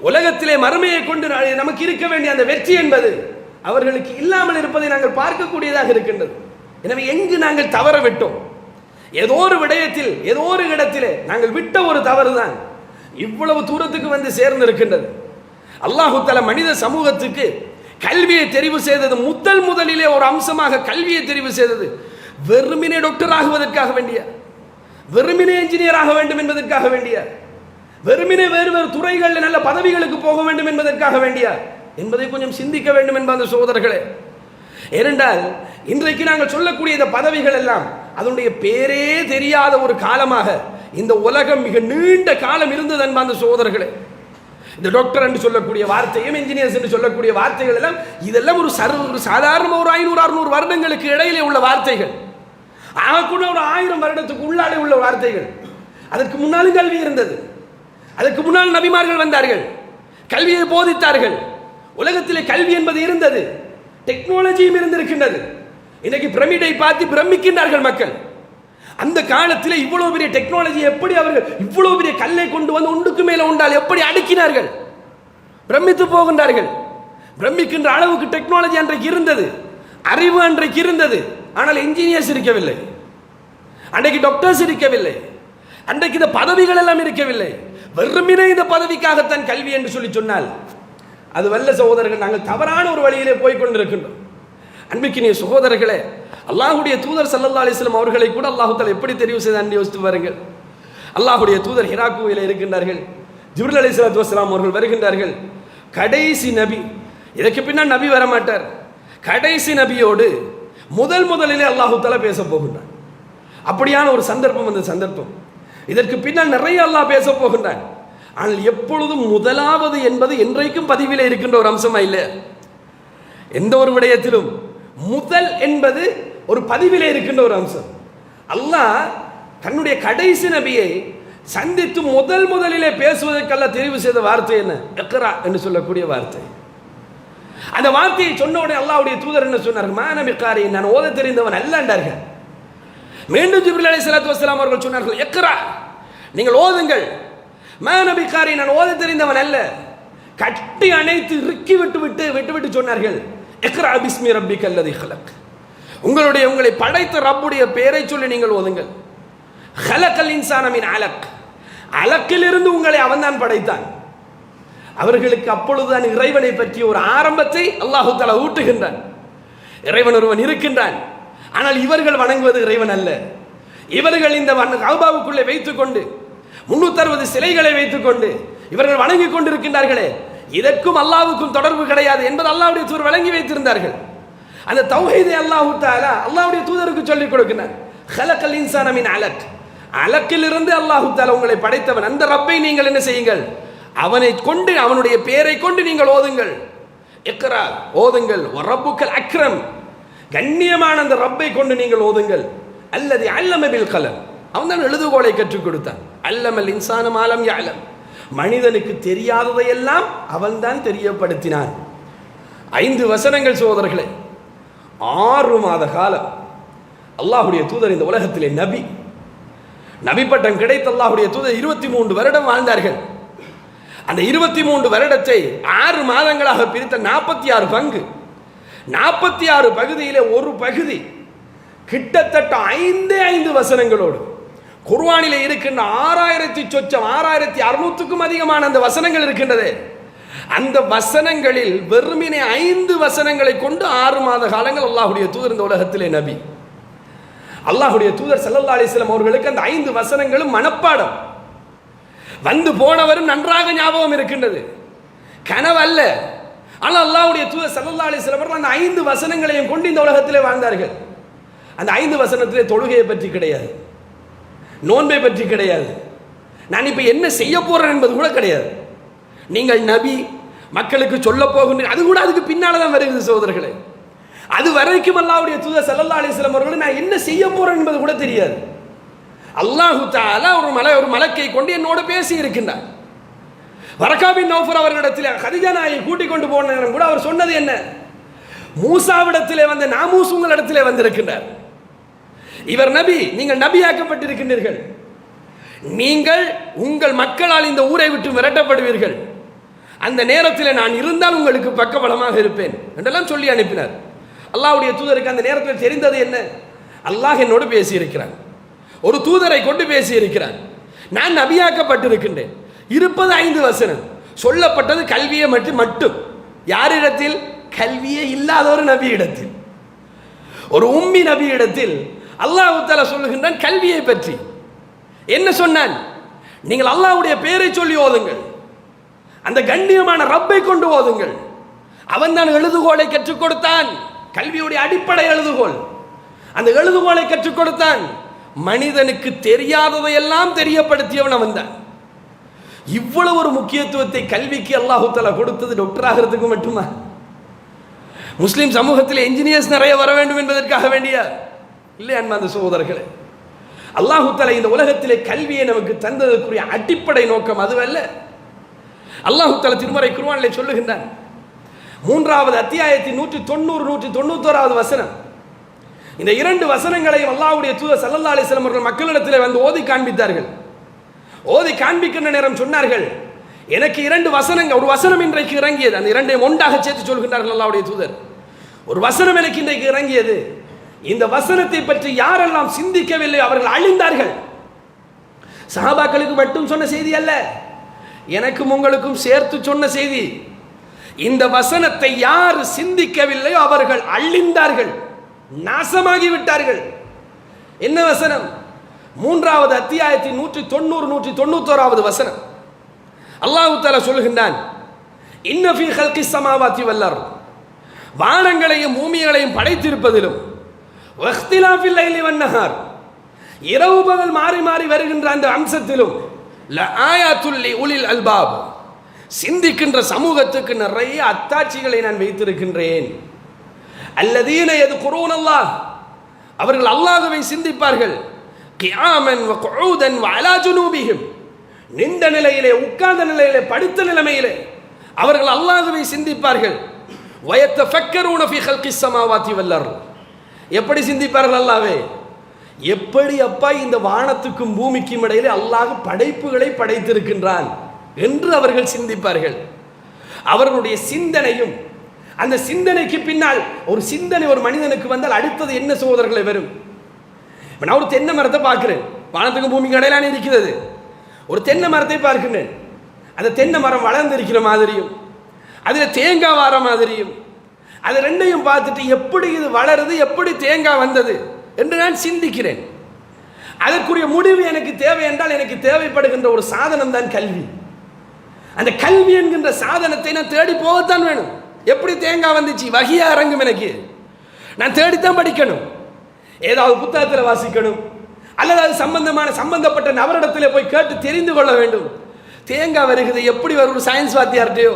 உலகத்திலே மறுமையை கொண்டு நமக்கு இருக்க வேண்டிய அந்த வெற்றி என்பது அவர்களுக்கு இல்லாமல் இருப்பதை நாங்கள் பார்க்கக்கூடியதாக இருக்கின்றது. எனவே எங்கு நாங்கள் தவற விட்டோம்? ஏதோ ஒரு விடயத்தில் ஏதோ ஒரு இடத்திலே நாங்கள் விட்ட ஒரு தவறுதான் இவ்வளவு தூரத்துக்கு வந்து சேர்ந்திருக்கின்றது. அல்லாஹு தஆலா மனித சமூகத்துக்கு கல்வியை தெரிவு செய்தது முதலிலே ஒரு அம்சமாக கல்வியை தெரிவு செய்தது வெறுமனே டாக்டர் ஆகுவதற்காக வேண்டிய, வெறுமனே என்ஜினியர் ஆக வேண்டும் என்பதற்காக வேண்டிய, வெறுமனே வேறு வேறு துறைகளில் நல்ல பதவிகளுக்கு போக வேண்டும் என்பதற்காக வேண்டிய என்பதை கொஞ்சம் சிந்திக்க வேண்டும் என்பது சகோதரர்களே. ஏனென்றால் இன்றைக்கு நாங்கள் சொல்லக்கூடிய இந்த பதவிகள் எல்லாம் அதனுடைய பேரே தெரியாத ஒரு காலமாக இந்த உலகம் மிக நீண்ட காலம் இருந்தது என்பது சகோதரர்களே. இந்த டாக்டர் என்று சொல்லக்கூடிய வார்த்தையும் என்ஜினியர்ஸ் என்று சொல்லக்கூடிய வார்த்தைகள் எல்லாம் இதெல்லாம் ஒரு சாதாரண ஒரு 500-600 வருடங்களுக்கு இடையிலே உள்ள வார்த்தைகள். ஆகக்கூட ஒரு 1000 வருடத்துக்கு உள்ளாலே உள்ள வார்த்தைகள். அதற்கு முன்னாலும் கல்வி இருந்தது, அதற்கு முன்னால் நபிமார்கள் வந்தார்கள், கல்வியை போதித்தார்கள். உலகத்திலே கல்வி என்பது இருந்தது, டெக்னாலஜியும் இருந்திருக்கின்றது. இன்னைக்கு பிரமிடை பார்த்து பிரமிக்கின்றார்கள் மக்கள். அந்த காலத்தில் இவ்வளவு பெரிய டெக்னாலஜி எப்படி அவர்கள் இவ்வளவு பெரிய கல்லை கொண்டு வந்து ஒன்றுக்கு மேல உண்டால் எப்படி அடுக்கினார்கள்? பிரமித்து போகின்றார்கள். பிரமிக்கின்ற அளவுக்கு டெக்னாலஜி அன்றைக்கு இருந்தது, அறிவு அன்றைக்கு இருந்தது. ஆனால் என்ஜினியர்ஸ் இருக்கவில்லை, அன்றைக்கு டாக்டர்ஸ் இருக்கவில்லை, அன்றைக்கு இந்த பதவிகள் எல்லாம் இருக்கவில்லை. வெறுமனே இந்த பதவிக்காகத்தான் கல்வி என்று சொல்லி சொன்னால் அது வல்ல சகோதரர்கள், நாங்கள் தவறான ஒரு வழியிலே போய்கொண்டிருக்கின்றோம். அன்பிக்கினிய சகோதரர்களே, அல்லாஹுடைய தூதர் ஸல்லல்லாஹு அலைஹி வஸல்லம் அவர்களை கூட அல்லாஹ் தஆலா எப்படி தெரிவு செய்தான் யோசித்து பாருங்கள். அல்லாஹுடைய தூதர் ஹிரா குகையில் இருக்கின்றார்கள், ஜிப்ரீல் அலைஹிஸ்ஸலாத்து வஸ்ஸலாம் அவர்கள் வருகின்றார்கள். கடைசி நபி, இதற்கு பின்னால் நபி வரமாட்டார். கடைசி நபியோடு முதலிலே அல்லாஹ் தஆலா பேச போகின்றான். அப்படியான ஒரு சந்தர்ப்பம், அந்த சந்தர்ப்பம் இதற்கு பின்னால் நிறைய அல்லாஹ் பேச போகின்றான். ஆனால் எப்பொழுதும் முதலாவது என்பது என்றைக்கும் பதிவிலே இருக்கின்ற ஒரு அம்சமா இல்லை. எந்த ஒரு விடயத்திலும் முதல் என்பது ஒரு பதிவிலே இருக்கின்ற ஒரு அம்சம். அல்லாஹ் தன்னுடைய கடைசி நபியை சந்தித்து முதலிலே பேசுவதற்கெல்லாம் தெரிவு செய்த வார்த்தை என்ன? இக்ரா என்று சொல்லக்கூடிய வார்த்தை. அந்த வார்த்தையை சொன்ன உடனே அல்லாஹ்வுடைய தூதர் என்ன சொன்னார்? மா நபி காரி, நான் ஓத தெரிந்தவன் அல்ல என்றார்கள். மீண்டும் ஜிப்ரீல் அலைஹிஸ்ஸலாத்து வஸ்ஸலாம் அவர்கள் சொன்னார்கள், இக்ரா, நீங்கள் ஓதுங்கள். மா நபி காரி, நான் ஓத தெரிந்தவன் அல்ல. கட்டி அணைத்து இறுக்கி விட்டு சொன்னார்கள், இக்ரா பிஸ்மி ரப்பிக்கல் லதீ ஹலக், உங்களை படைத்த ரப்புடைய பெயரை சொல்லி நீங்கள் ஓதுங்கள். ஹலக்கல் இன்சான மின் அலக், அலக்கிலிருந்து உங்களை அவன்தான் படைத்தான். அவர்களுக்கு அப்பொழுதுதான் இறைவனை பற்றிய ஒரு ஆரம்பத்தை அல்லாஹு தஆலா ஊட்டுகின்றான். இறைவன் ஒருவன் இருக்கின்றான், ஆனால் இவர்கள் வணங்குவது இறைவன் அல்ல. இவர்கள் இந்த கஅபாவுக்குள்ளே வைத்துக்கொண்டு 360 சிலைகளை வைத்துக்கொண்டு இவர்கள் வணங்கி கொண்டிருக்கின்றார்களே, இதற்கும் அல்லாஹ்வுக்கும் தொடர்பு கிடையாது என்பது அல்லாஹ்வுடைய தூதர் வழங்கி வைத்திருந்தார்கள். அந்த தௌஹீதை அல்லாஹ் தஆலா அல்லாஹ்வுடைய தூதருக்கு சொல்லிக் கொடுக்கிறார். ஹலக்கல் இன்சான மின் அலக், அலக்கிலிருந்து அல்லாஹ் தஆலா உங்களை படைத்தவன். அந்த ரப்பை நீங்கள் என்ன செய்யுங்கள், அவனை கொண்டு அவனுடைய பெயரை கொண்டு நீங்கள் ஓதுங்கள். இக்ரா, ஓதுங்கள். ரப்புக்கல் அக்ரம், கண்ணியமான அந்த ரப்பை கொண்டு நீங்கள் ஓதுங்கள். அல்லது அல்லம பில் கலம், அவன் தான் எழுதுகோலை கற்றுக் கொடுத்தான். அல்லமல் இன்சான மாலம் யஅலம், மனிதனுக்கு தெரியாததையெல்லாம் அவன் தான் தெரியப்படுத்தினான். 5 வசனங்கள் சோதரர்களே. 6 மாத காலம் அல்லாஹுடைய தூதர் இந்த உலகத்திலே நபி பட்டம் கிடைத்த அல்லாஹுடைய தூதர் 23 வருடம் வாழ்ந்தார்கள். அந்த 23 வருடத்தை 6 மாதங்களாக பிரித்த 46 பங்கு, 46 பகுதியிலே ஒரு பகுதி கிட்டத்தட்ட 5 வசனங்களோடு குர்ஆனிலே இருக்கின்ற 6600க்கும் அதிகமான அந்த வசனங்கள் இருக்கின்றது. அந்த வசனங்களில் வெறுமனே 5 வசனங்களை கொண்டு 6 மாத காலங்கள் அல்லாஹுடைய தூதர் இந்த உலகத்திலே நபி. அல்லாஹுடைய தூதர் ஸல்லல்லாஹு அலைஹி வஸல்லம் அவர்களுக்கு அந்த 5 வசனங்களும் மனப்பாடம். வந்து போனவரும் நன்றாக ஞாபகம் இருக்கின்றது, கனவு அல்ல. ஆனால் அல்லாஹ்வுடைய தூதர் ஸல்லல்லாஹு அலைஹி வஸல்லம் அவர்கள் அந்த 5 வசனங்களையும் கொண்டு இந்த உலகத்திலே வாழ்ந்தார்கள். அந்த 5 வசனத்திலே தொழுகையை பற்றி கிடையாது, நோன்பை பற்றி கிடையாது, நான் இப்ப என்ன செய்ய போறேன் என்பது கூட கிடையாது. நீங்கள் நபி, மக்களுக்கு சொல்ல போகின்ற அது கூட அதுக்கு பின்னால தான் வருகிறது சகோதரர்களே. அது வரைக்கும் அல்லாஹ்வுடைய தூதர் ஸல்லல்லாஹு அலைஹி வஸல்லம் அவர்கள் நான் என்ன செய்ய போறேன் என்பது கூட தெரியாது. அல்லாஹு தஆலா ஒரு மலக்கை கொண்டு என்னோடு பேசி இருக்கின்றார். வரகா பின் நௌஃபல் அவர்களிடத்தில் கதீஜா நாயை கூட்டிக் கொண்டு போன நேரம் கூட அவர் சொன்னது என்ன, மூசாவிடத்திலே வந்த நாமூஸ் உங்களிடத்திலே வந்திருக்கின்றார். இவர் நபி, நீங்கள் நபியாக்கப்பட்டிருக்கின்றீர்கள், நீங்கள் உங்கள் மக்களால் இந்த ஊரை விட்டு விரட்டப்படுவீர்கள், அந்த நேரத்தில் நான் இருந்தால் உங்களுக்கு பக்கபலமாக இருப்பேன் என்றெல்லாம் சொல்லி அனுப்பினார். அல்லாஹ்வுடைய தூதருக்கு அந்த நேரத்தில் தெரிந்தது என்ன, அல்லாஹ் என்னோடு பேசியிருக்கிறான், ஒரு தூதரை கொண்டு பேசியிருக்கிறான், நான் நபியாக்கப்பட்டிருக்கின்றேன். இருப்பது 5 வசனம், சொல்லப்பட்டது கல்வியை மட்டும். யாரிடத்தில்? கல்வியே இல்லாத ஒரு நபி இடத்தில், ஒரு உம்மி நபி இடத்தில் அல்லாஹ் தஆலா சொல்லுகின்றான் கல்வியை பற்றி. என்ன சொன்னான்? நீங்கள் அல்லாஹ்வுடைய பெயரை சொல்லி ஓதுங்கள், அந்த கண்ணியமான ரப்பை கொண்டு ஓதுங்கள். அவன் தான் எழுதுகோலை கற்றுக் கொடுத்தான், கல்வியுடைய அடிப்படை எழுதுகோல். அந்த எழுதுகோலை கற்றுக் கொடுத்தான். மனிதனுக்கு தெரியாததையெல்லாம் தெரியப்படுத்தியவன் அவன் தான். இவ்வளவு ஒரு முக்கியத்துவத்தை கல்விக்கு அல்லாஹ் தஆலா கொடுத்தது டாக்டர் ஆகிறதுக்கு மட்டுமா? முஸ்லிம் சமூகத்தில் என்ஜினியர்ஸ் நிறைய வர வேண்டும் என்பதற்காக வேண்டியா? இல்லை அன்பார்ந்த சகோதரர்களே, அல்லாஹ் தஆலா இந்த உலகத்திலே கல்வியை நமக்கு தந்ததற்குரிய அடிப்படை நோக்கம் அதுவல்ல. அல்லாஹ் தஆலா திருமறை குர்ஆனிலே சொல்லுகின்றான், 3வது அத்தியாயத்தின் 190 191வது வசனம். இந்த 2 வசனங்களையும் அல்லாஹ்வுடைய தூதர் ஸல்லல்லாஹு அலைஹி வஸல்லம் அவர்கள் மக்களிடத்திலே வந்து ஓதி காண்பித்தார்கள். ஓதி காண்பிக்கின்ற நேரம் சொன்னார்கள், எனக்கு 2 வசனங்கள், ஒரு வசனம் இன்றைக்கு இறங்கியது, அந்த 2ஐயும் ஒன்றாக சேர்த்து சொல்கின்றார்கள் அல்லாஹ்வுடைய தூதர். ஒரு வசனம் எனக்கு இன்றைக்கு இறங்கியது, இந்த வசனத்தை பற்றி யாரெல்லாம் சிந்திக்கவில்லை அவர்கள் அழிந்தார்கள். சஹாபாக்களுக்கு மட்டும் சொன்ன செய்தி அல்ல, எனக்கும் உங்களுக்கும் சேர்த்து சொன்ன செய்தி. இந்த வசனத்தை யார் சிந்திக்கவில்லையோ அவர்கள் அழிந்தார்கள், நாசமாகி விட்டார்கள். என்ன வசனம்? 3வது அத்தியாயத்தின் 190 191வது வசனம். அல்லாஹ் தஆலா சொல்லுகின்றான், இன்ன ஃபீ ஹல்கிஸ் ஸமாவாத்தி வல் அர்த், வானங்களையும் பூமிகளையும் படைத்திருப்பதிலும், வக்திலாஃபில் லைலி வன் நஹார், இரவு பகல் மாறி மாறி வருகின்ற அந்த அம்சத்திலும், லஆயாத்துல் லிஉலில் அல்பாப், சிந்திக்கின்ற சமூகத்துக்கு நிறைய அத்தாட்சிகளை நான் வைத்திருக்கின்றேன். அல்லதீன யذ்குரூனல்லாஹ், அவர்கள் அல்லாஹ்வை சிந்திப்பார்கள், கியாமன் வ குஊதன் வ அலா ஜுனூபிஹிம், நின்ற நிலையிலே, உட்கார்ந்த நிலையிலே, படுத்த நிலைமையிலே அவர்கள் அல்லாஹ்வை சிந்திப்பார்கள். வயத்தஃபக்கரூன ஃபீ ஹல்கிஸ் ஸமாவாத்தி வல் அர்த், எப்படி சிந்திப்பார்கள் அல்லாஹ்வை? எப்படி அப்பா இந்த வானத்துக்கும் பூமிக்கும் இடையிலே அல்லாஹ் படைப்புகளை படைத்திருக்கின்றான் என்று அவர்கள் சிந்திப்பார்கள். அவர்களுடைய சிந்தனையும், அந்த சிந்தனைக்கு பின்னால் ஒரு சிந்தனை ஒரு மனிதனுக்கு வந்தால் அடுத்தது என்ன சகோதரர்களை வரும்? நான் ஒரு தென்னை மரத்தை பார்க்கிறேன், வானத்துக்கும் பூமிக்கு இடையிலான இருக்கிறது. ஒரு தென்னை மரத்தை பார்க்கின்றேன், அந்த தென்னை மரம் வளர்ந்து இருக்கிற மாதிரியும் அதில் தேங்காய் வர மாதிரியும், அது ரெண்டையும் பார்த்துட்டு எப்படி இது வளருது, எப்படி தேங்காய் வந்தது என்று நான் சிந்திக்கிறேன். அதற்குரிய முடிவு எனக்கு தேவை என்றால் எனக்கு தேவைப்படுகின்ற ஒரு சாதனம் தான் கல்வி. அந்த கல்வி என்கின்ற சாதனத்தை நான் தேடி போகத்தான் வேணும். எப்படி தேங்காய் வந்துச்சு? வகியா இறங்கும் எனக்கு. நான் தேடித்தான் படிக்கணும், ஏதாவது புத்தகத்தில் வாசிக்கணும், அல்லது அது சம்பந்தப்பட்ட நபரிடத்தில் போய் கேட்டு தெரிந்து கொள்ள வேண்டும். தேங்காய் வருகிறது எப்படி வரும், ஒரு சயின்ஸ் வாத்தியார்கிட்டையோ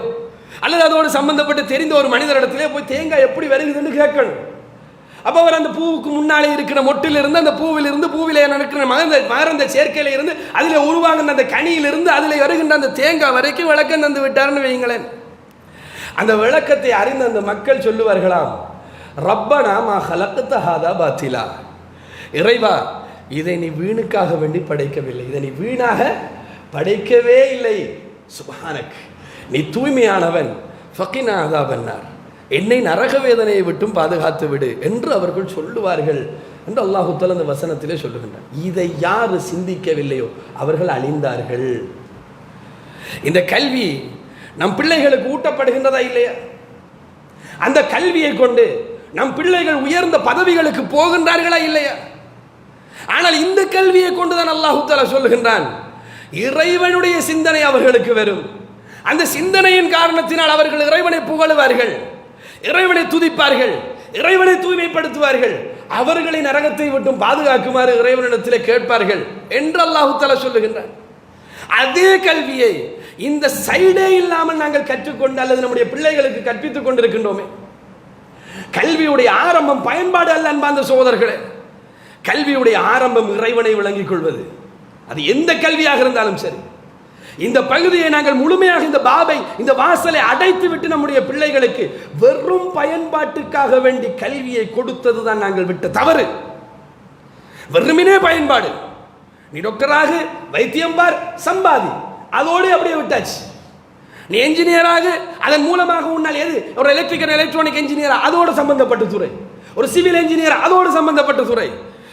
அல்லது அதோடு சம்பந்தப்பட்டு தெரிந்த ஒரு மனிதரிடத்திலே போய் தேங்காய் எப்படி வருகுதுன்னு கேட்கணும். அப்போ அவர் அந்த பூவுக்கு முன்னாலே இருக்கிற மொட்டிலிருந்து, அந்த பூவிலிருந்து, பூவிலே நடக்கிற மகரந்த சேர்க்கையில இருந்து, அதில் உருவாகின்ற அந்த கனியிலிருந்து, அதில் வருகின்ற அந்த தேங்காய் வரைக்கும் விளக்கம் தந்து விட்டார்னு வைங்களேன். அந்த விளக்கத்தை அறிந்த அந்த மக்கள் சொல்லுவார்களாம், ரப்பனா மா ஹலக்த ஹாதா பாத்திலா, இறைவா இதை நீ வீணுக்காக வேண்டி படைக்கவில்லை, இதை நீ வீணாக படைக்கவே இல்லை, சுப்ஹானக் நீ தூய்மையானவன், ஃபகினா அஸாபன்னார் என்னை நரக வேதனையை விட்டும் பாதுகாத்து விடு என்று அவர்கள் சொல்லுவார்கள் என்று அல்லாஹ் தஆலா அந்த வசனத்திலே சொல்லுகின்றார். இதை யார் சிந்திக்கவில்லையோ அவர்கள் அழிந்தார்கள். இந்த கல்வி நம் பிள்ளைகளுக்கு ஊட்டப்படுகின்றதா இல்லையா? அந்த கல்வியை கொண்டு நம் பிள்ளைகள் உயர்ந்த பதவிகளுக்கு போகின்றார்களா இல்லையா? ஆனால் இந்த கல்வியை கொண்டுதான் அல்லாஹ் தஆலா சொல்லுகின்றான், இறைவனுடைய சிந்தனை அவர்களுக்கு வரும். அந்த சிந்தனையின் காரணத்தினால் அவர்கள் இறைவனை புகழுவார்கள், இறைவனை துதிப்பார்கள், இறைவனை தூய்மைப்படுத்துவார்கள், அவர்களை நரகத்தை விட்டும் பாதுகாக்குமாறு இறைவனிடத்தில் கேட்பார்கள் என்று அல்லாஹ் தஆலா சொல்லுகின்றான். அதே கல்வியை இந்த சைடே இல்லாமல் நாங்கள் கற்றுக்கொண்டு அல்லது நம்முடைய பிள்ளைகளுக்கு கற்பித்துக் கொண்டிருக்கின்றோமே. கல்வியுடைய ஆரம்பம் பயன்பாடு அல்ல அன்பார்ந்த சகோதரர்களே. கல்வியுடைய ஆரம்பம் இறைவனை விளங்கிக் கொள்வது. அது எந்த கல்வியாக இருந்தாலும் சரி. இந்த பகுதியை நாங்கள் முழுமையாக இந்த வாசலை அடைத்து விட்டு நம்முடைய பிள்ளைகளுக்கு வெறும் பயன்பாட்டுக்காக வேண்டி கல்வியை கொடுத்ததுதான் நாங்கள் விட்ட தவறு. வெறுமினே பயன்பாடு, நீ டாக்டராக வைத்தியம் பார் சம்பாதி, அதோடு அப்படியே விட்டாச்சு. நீ என்ஜினியராக அதன் மூலமாக உன்னால் எது, ஒரு எலக்ட்ரிக்கல் எலக்ட்ரானிக் இன்ஜினியர் அதோடு சம்பந்தப்பட்ட துறை, ஒரு சிவில் இன்ஜினியர் அதோடு சம்பந்தப்பட்ட துறை,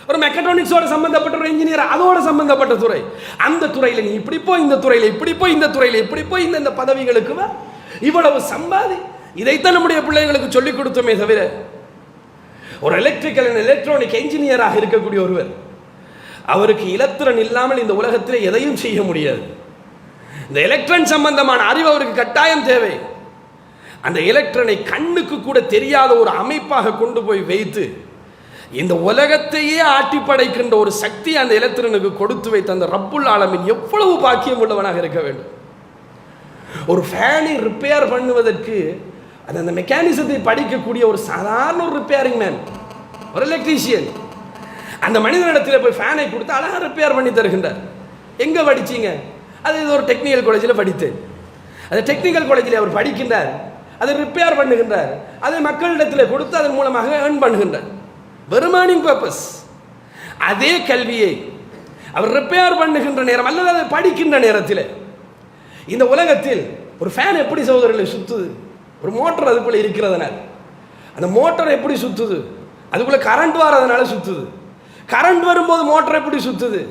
ஒரு மெக்கட்ரானிக்ஸோட சம்பந்தப்பட்ட ஒரு இன்ஜினியர் அதோடு சம்பந்தப்பட்ட துறை, அந்த துறையில் நீ இப்படி போய், இந்த துறையில் இப்படி போய், இந்த துறையில் இப்படி போய், இந்த பதவிகளுக்கு வா, இவ்வளவு சம்பாதி. இதைத்தான் நம்முடைய பிள்ளைகளுக்கு சொல்லிக் கொடுத்தோமே தவிர, ஒரு எலக்ட்ரிக்கல் எலக்ட்ரானிக் இன்ஜினியராக இருக்கக்கூடிய ஒருவர் அவருக்கு இலத்திரன் இல்லாமல் இந்த உலகத்தில் எதையும் செய்ய முடியாது. இந்த எலக்ட்ரான் சம்பந்தமான அறிவு அவருக்கு கட்டாயம் தேவை. அந்த எலக்ட்ரானை கண்ணுக்கு கூட தெரியாத ஒரு அமைப்பாக கொண்டு போய் வைத்து இந்த உலகத்தையே ஆட்டி படைக்கின்ற ஒரு சக்தி அந்த எலக்ட்ரானுக்கு கொடுத்து வைத்த அந்த ரப்புல் ஆலமீன் எவ்வளவு பாக்கியம் உள்ளவனாக இருக்க வேண்டும். ஒரு ஃபேனை ரிப்பேர் பண்ணுவதற்கு அந்த மெக்கானிசத்தை படிக்கக்கூடிய ஒரு சாதாரண ஒரு ரிப்பேரிங் மேன், ஒரு எலக்ட்ரீஷியன், அந்த மனிதனிடத்தில் போய் ஃபேனை கொடுத்து அழகாக ரிப்பேர் பண்ணி தருகின்றார். எங்கே படிச்சீங்க? அது இது ஒரு டெக்னிக்கல் காலேஜில் படித்தேன். அந்த டெக்னிக்கல் காலேஜில் அவர் படிக்கின்றார், அதை ரிப்பேர் பண்ணுகின்றார், அதை மக்களிடத்தில் கொடுத்து அதன் மூலமாக ஏர்ன் பண்ணுகின்றார், வெறுமானிங் பர்பஸ். அதே கல்வியை அவர் ரிப்பேர் பண்ணுகின்ற நேரம் அல்லது அதை படிக்கின்ற நேரத்தில் இந்த உலகத்தில் ஒரு ஃபேன் எப்படி சகோதரர்களை சுத்துது, ஒரு மோட்டர் அதுக்குள்ள இருக்கிறதுனால அந்த மோட்டர் எப்படி சுத்துது, அதுக்குள்ள கரண்ட் வரதுனால சுத்துது. கரண்ட் வரும்போது மோட்டர் எப்படி சுத்துது?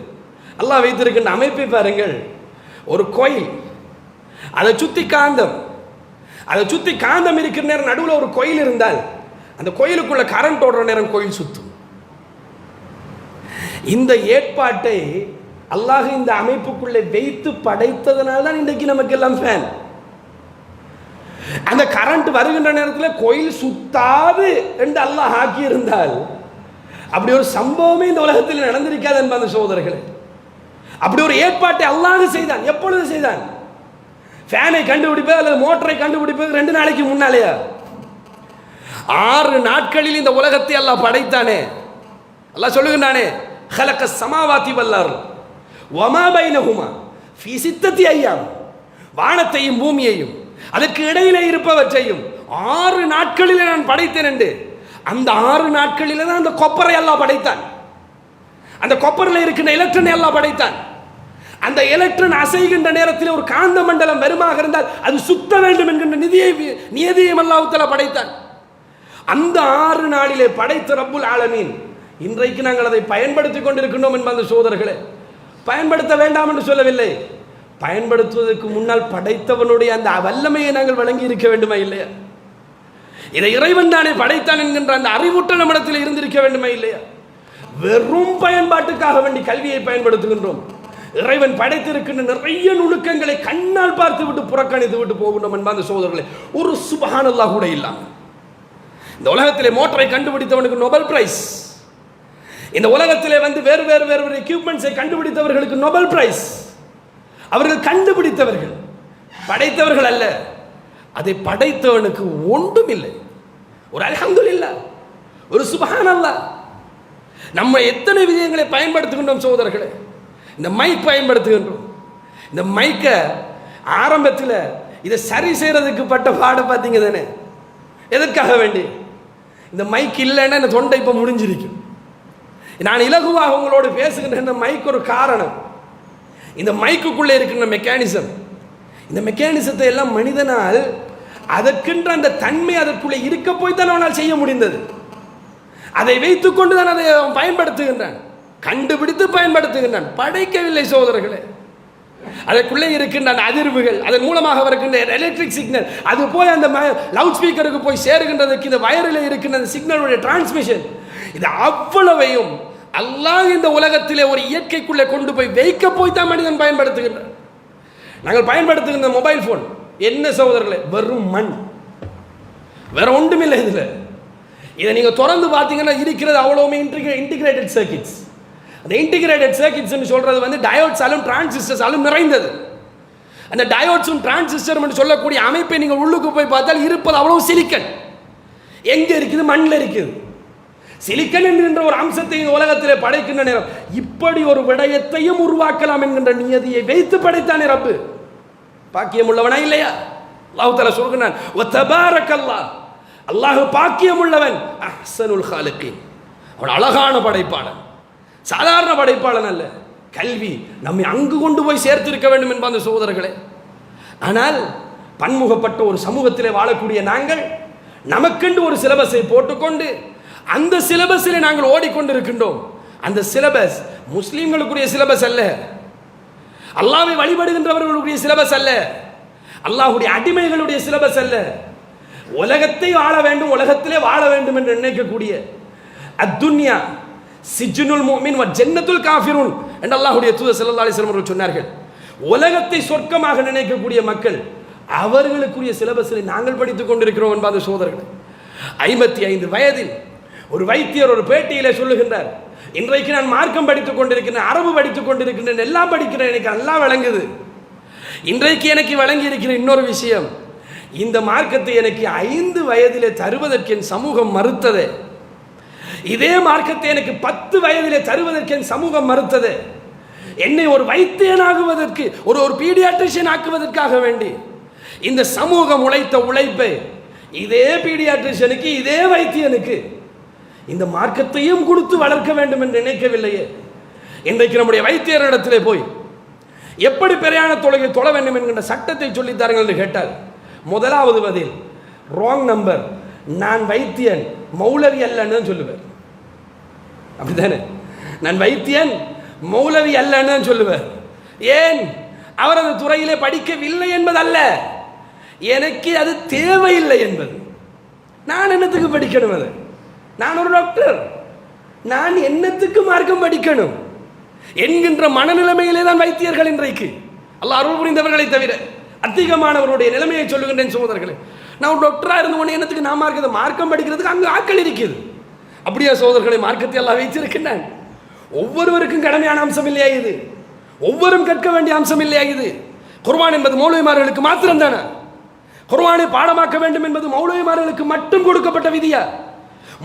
அல்லாஹ் வைத்திருக்கின்ற அமைப்பை பாருங்கள். ஒரு கோயில், அதை சுத்தி காந்தம், அதை சுத்தி காந்தம் இருக்கிற நேரம் நடுவில் ஒரு கோயில் இருந்தால் அந்த கோயிலுக்குள்ள கரண்ட் ஓடுற நேரம் கோயில் சுத்தும். இந்த ஏற்பாட்டை அல்லாஹ் இந்த அமைப்புக்குள்ளே வைத்து படைத்ததனால தான் இன்றைக்கு நமக்கு எல்லாம் ஃபேன். அந்த கரண்ட் வருகின்ற நேரத்தில் கோயில் சுத்தாது என்று அல்லாஹ் ஆக்கி இருந்தால் அப்படி ஒரு சம்பவமே இந்த உலகத்தில் நடந்திருக்காது என்பது சகோதரர்களே. அப்படி ஒரு ஏற்பாட்டை அல்லாஹ் செய்தான். எப்பொழுது செய்தான்? ஃபேனை கண்டுபிடிப்பது அல்லது மோட்டரை கண்டுபிடிப்பது 2 நாளைக்கு முன்னாலேயா? 6 நாட்களில் இந்த உலகத்தை அல்லாஹ் படைத்தானே. அல்லாஹ் சொல்லுகிறானே, خلق السماوات والارض وما بينهما في 6 ايام. வானத்தையும் பூமியையும் அதற்கு இடையிலே இருப்பவற்றையும் 6 நாட்களிலே நான் படைத்தேன் என்று. அந்த 6 நாட்களிலே தான் அந்த கொப்பரை அல்லாஹ் படைத்தான். அந்த கொப்பரில் இருக்கின்ற எலக்ட்ரானை அல்லாஹ் படைத்தான். அந்த எலக்ட்ரான் அசைகின்ற நேரத்தில் ஒரு காந்த மண்டலம் வருமாக இருந்தால் அது சுத்த வேண்டும் என்கின்ற நியதியையும் அல்லாஹ் தஆலா படைத்தான். அந்த 6 நாளிலே படைத்த ரப்புல் ஆலமீன் இன்றைக்கு நாங்கள் அதை பயன்படுத்திக் கொண்டிருக்கின்றோம் என்பது சோதரர்களே. பயன்படுத்த வேண்டாம் என்று சொல்லவில்லை, பயன்படுத்துவதற்கு முன்னால் படைத்தவனுடைய அந்த வல்லமையை நாங்கள் வழங்கி இருக்க வேண்டுமா இல்லையா? இதை இறைவன் தானே படைத்தான் என்கின்ற அந்த அறிவூட்டல் நம்மிடத்தில் இருந்திருக்க வேண்டுமா இல்லையா? வெறும் பயன்பாட்டுக்காக வேண்டி கல்வியை பயன்படுத்துகின்றோம். இறைவன் படைத்திருக்கின்ற நிறைய நுணுக்கங்களை கண்ணால் பார்த்து விட்டு புறக்கணித்து விட்டு போகின்றோம் என்பது சோதரர்களே. ஒரு சுப்ஹானல்லாஹ் கூட இல்லாமல் இந்த உலகத்திலே மோட்டரை கண்டுபிடித்தவனுக்கு நோபல் பிரைஸ், இந்த உலகத்திலே வேறு வேறு வேறு எக்யூப்மெண்ட்ஸை கண்டுபிடித்தவர்களுக்கு நோபல் பிரைஸ். அவர்கள் கண்டுபிடித்தவர்கள், படைத்தவர்கள் அல்ல. அதை படைத்தவனுக்கு ஒன்றும் இல்லை. ஒரு அல்ஹம்துலில்லாஹ், ஒரு சுப்ஹானல்லாஹ். நம்ம எத்தனை விஜயங்களை பயன்படுத்துகின்றோம் சகோதரர்களே. இந்த மைக் பயன்படுத்துகின்றோம். இந்த மைக்கை ஆரம்பத்தில் இதை சரி செய்யறதுக்கு பட்ட பாட பார்த்தீங்க தானே. எதற்காக வேண்டி? இந்த மைக் இல்லைன்னா இந்த தொண்டை இப்போ முடிஞ்சிருக்கும். நான் இலகுவாக உங்களோடு பேசுகின்ற இந்த மைக் ஒரு காரணம். இந்த மைக்குக்குள்ளே இருக்கின்ற மெக்கானிசம், இந்த மெக்கானிசத்தை எல்லாம் மனிதனால் அதற்கென்ற அந்த தன்மை அதற்குள்ளே இருக்க போய் தான் அவனால் செய்ய முடிந்தது. அதை வைத்துக்கொண்டு தான் அதை பயன்படுத்துகின்றான், கண்டுபிடித்து பயன்படுத்துகின்றான், படைக்கவில்லை சகோதரர்களே. அதற்குள்ளே இருக்கின்ற அந்த அதிர்வுகள், அதன் மூலமாக வருகின்ற எலக்ட்ரிக் சிக்னல், அது போய் அந்த லவுட் ஸ்பீக்கருக்கு போய் சேருகின்றதுக்கு இந்த வயரில் இருக்கின்ற அந்த சிக்னலுடைய டிரான்ஸ்மிஷன், இது அவ்வளவையும் அல்லாஹ் இந்த உலகத்திலே ஒரு இயற்கைக்குள்ளே கொண்டு போய் வைக்க போய் தான் மனிதன் பயன்படுத்துகின்றான். நாங்கள் பயன்படுத்துகின்ற மொபைல் போன் என்ன சகோதரர்களே? வெறும் மண், வேற ஒன்றுமில்லை. இதில் இதை நீங்கள் திறந்து பார்த்தீங்கன்னா இருக்கிறது அவ்வளவுமே இன்டிகிரேட்டட் சர்க்கிட்ஸ். அந்த இன்டிகிரேட்டட் சர்க்கிட்ஸ் சொல்றது டயோட்ஸாலும் டிரான்சிஸ்டர்ஸாலும் நிறைந்தது. அந்த டயோட்ஸும் டிரான்சிஸ்டர் சொல்லக்கூடிய அமைப்பை நீங்கள் உள்ளுக்கு போய் பார்த்தால் இருப்பது அவ்வளவு சிலிக்கன். எங்க இருக்குது? மண்ணில் இருக்குது. சிலிக்கன் என்கின்ற ஒரு அம்சத்தை இந்த உலகத்திலே படைக்கின்ற நேரம் இப்படி ஒரு விடயத்தையும் உருவாக்கலாம் என்கின்ற நியதியை வைத்து படைத்தானே ரப்பு. பாக்கியம் உள்ளவனா இல்லையா? அல்லாஹ் தஆலா சொல்கிறான், வ தபாரக்கல்லாஹ், அல்லாஹ் பாக்கியம் உள்ளவன், அஹ்ஸனுல் காலிகீன், அவன் அழகான படைப்பாளன், சாதாரண படைப்பாளன் அல்ல. கல்வி நம்மை அங்கு கொண்டு போய் சேர்த்திருக்க வேண்டும் என்ப அந்த சகோதரர்களே. ஆனால் பன்முகப்பட்ட ஒரு சமூகத்திலே வாழக்கூடிய நாங்கள் நமக்கென்று ஒரு சிலபஸை போட்டுக்கொண்டு அந்த சிலபஸில் நாங்கள் ஓடிக்கொண்டிருக்கின்றோம். அந்த சிலபஸ் முஸ்லீம்களுக்குரிய சிலபஸ் அல்ல, அல்லாஹ்வை வழிபடுகின்றவர்களுடைய சிலபஸ் அல்ல, அல்லாஹ்வுடைய அடிமைகளுடைய சிலபஸ் அல்ல. உலகத்தை வாழ வேண்டும், உலகத்திலே வாழ வேண்டும் என்று நினைக்கக்கூடிய அத்துன்யா சிஜ்னுல் முஃமின் வ ஜன்னத்துல் காஃபிரூன் என்று அல்லாஹ்வுடைய தூதர் ஸல்லல்லாஹு அலைஹி வஸல்லம் அவர்கள் சொன்னார்கள். உலகத்தை சொர்க்கமாக நினைக்கக்கூடிய மக்கள், அவர்களுக்குரிய சிலபஸில் நாங்கள் படித்துக் கொண்டிருக்கிறோம் என்பது சோதரர்கள். 55 வயதில் ஒரு வைத்தியர் ஒரு பேட்டியிலே சொல்லுகின்றார், இன்றைக்கு நான் மார்க்கம் படித்துக் கொண்டிருக்கிறேன், அரபு படித்துக் கொண்டிருக்கிறேன், எல்லாம் படிக்கிறேன், எனக்கு எல்லாம் விளங்குது. இன்றைக்கு எனக்கு வழங்கி இருக்கிற இன்னொரு விஷயம், இந்த மார்க்கத்தை எனக்கு 5 வயதிலே தருவதற்கு என் சமூகம் மறுத்தது. இதே மார்க்கத்தை எனக்கு 10 வயதிலே தருவதற்கு என் சமூகம் மறுத்தது. என்னை ஒரு வைத்தியனாகுவதற்கு, ஒரு பீடியாட்ரிஷியன் ஆக்குவதற்காக வேண்டி இந்த சமூகம் உழைத்த உழைப்பை இதே பீடியாட்ரிஷியனுக்கு, இதே வைத்தியனுக்கு இந்த மார்க்கத்தையும் கொடுத்து வளர்க்க வேண்டும் என்று நினைக்கவில்லையே. இன்றைக்கு நம்முடைய வைத்தியரிடத்திலே போய் எப்படி பிரயாண தொழுகை தொழ வேண்டும் என்கின்ற சட்டத்தை சொல்லித்தார்கள் என்று கேட்டால், முதலாவது பதில் ராங் நம்பர், நான் வைத்தியன் மௌலவி அல்லன்னு சொல்லுவேன். அப்படித்தானே? நான் வைத்தியன் மௌலவி அல்லன்னு சொல்லுவேன். ஏன்? அவர் அந்த துறையிலே படிக்கவில்லை என்பதல்ல, எனக்கு அது தேவையில்லை என்பது. நான் என்னத்துக்கு படிக்கணும்? அது நான் ஒரு டாக்டர், நான் என்னத்துக்கு மார்க்கம் படிக்கணும் என்கின்ற மனநிலைமையிலே தான் வைத்தியர்கள் இன்றைக்கு. அல்லாஹ் அருள் புரிந்தவர்களை தவிர அதிகமானவருடைய நிலைமையை சொல்லுகின்றேன் சகோதரர்களே. நான் ஒரு டாக்டராக இருந்த உடனே என்னத்துக்கு நான் மார்க்கம் படிக்கிறதுக்கு அங்கே ஆக்கள் இருக்குது. அப்படியா சகோதரர்களை? மார்க்கத்தை எல்லாம் வைத்திருக்கின்றான். ஒவ்வொருவருக்கும் கடமையான அம்சம் இல்லையா இது? ஒவ்வொரும் கற்க வேண்டிய அம்சம் இல்லையா இது? குர்ஆன் என்பது மௌலவிமார்களுக்கு மாத்திரம் தானே? குர்ஆனை பாடமாக்க வேண்டும் என்பது மௌலவிமார்களுக்கு மட்டும் கொடுக்கப்பட்ட விதியா?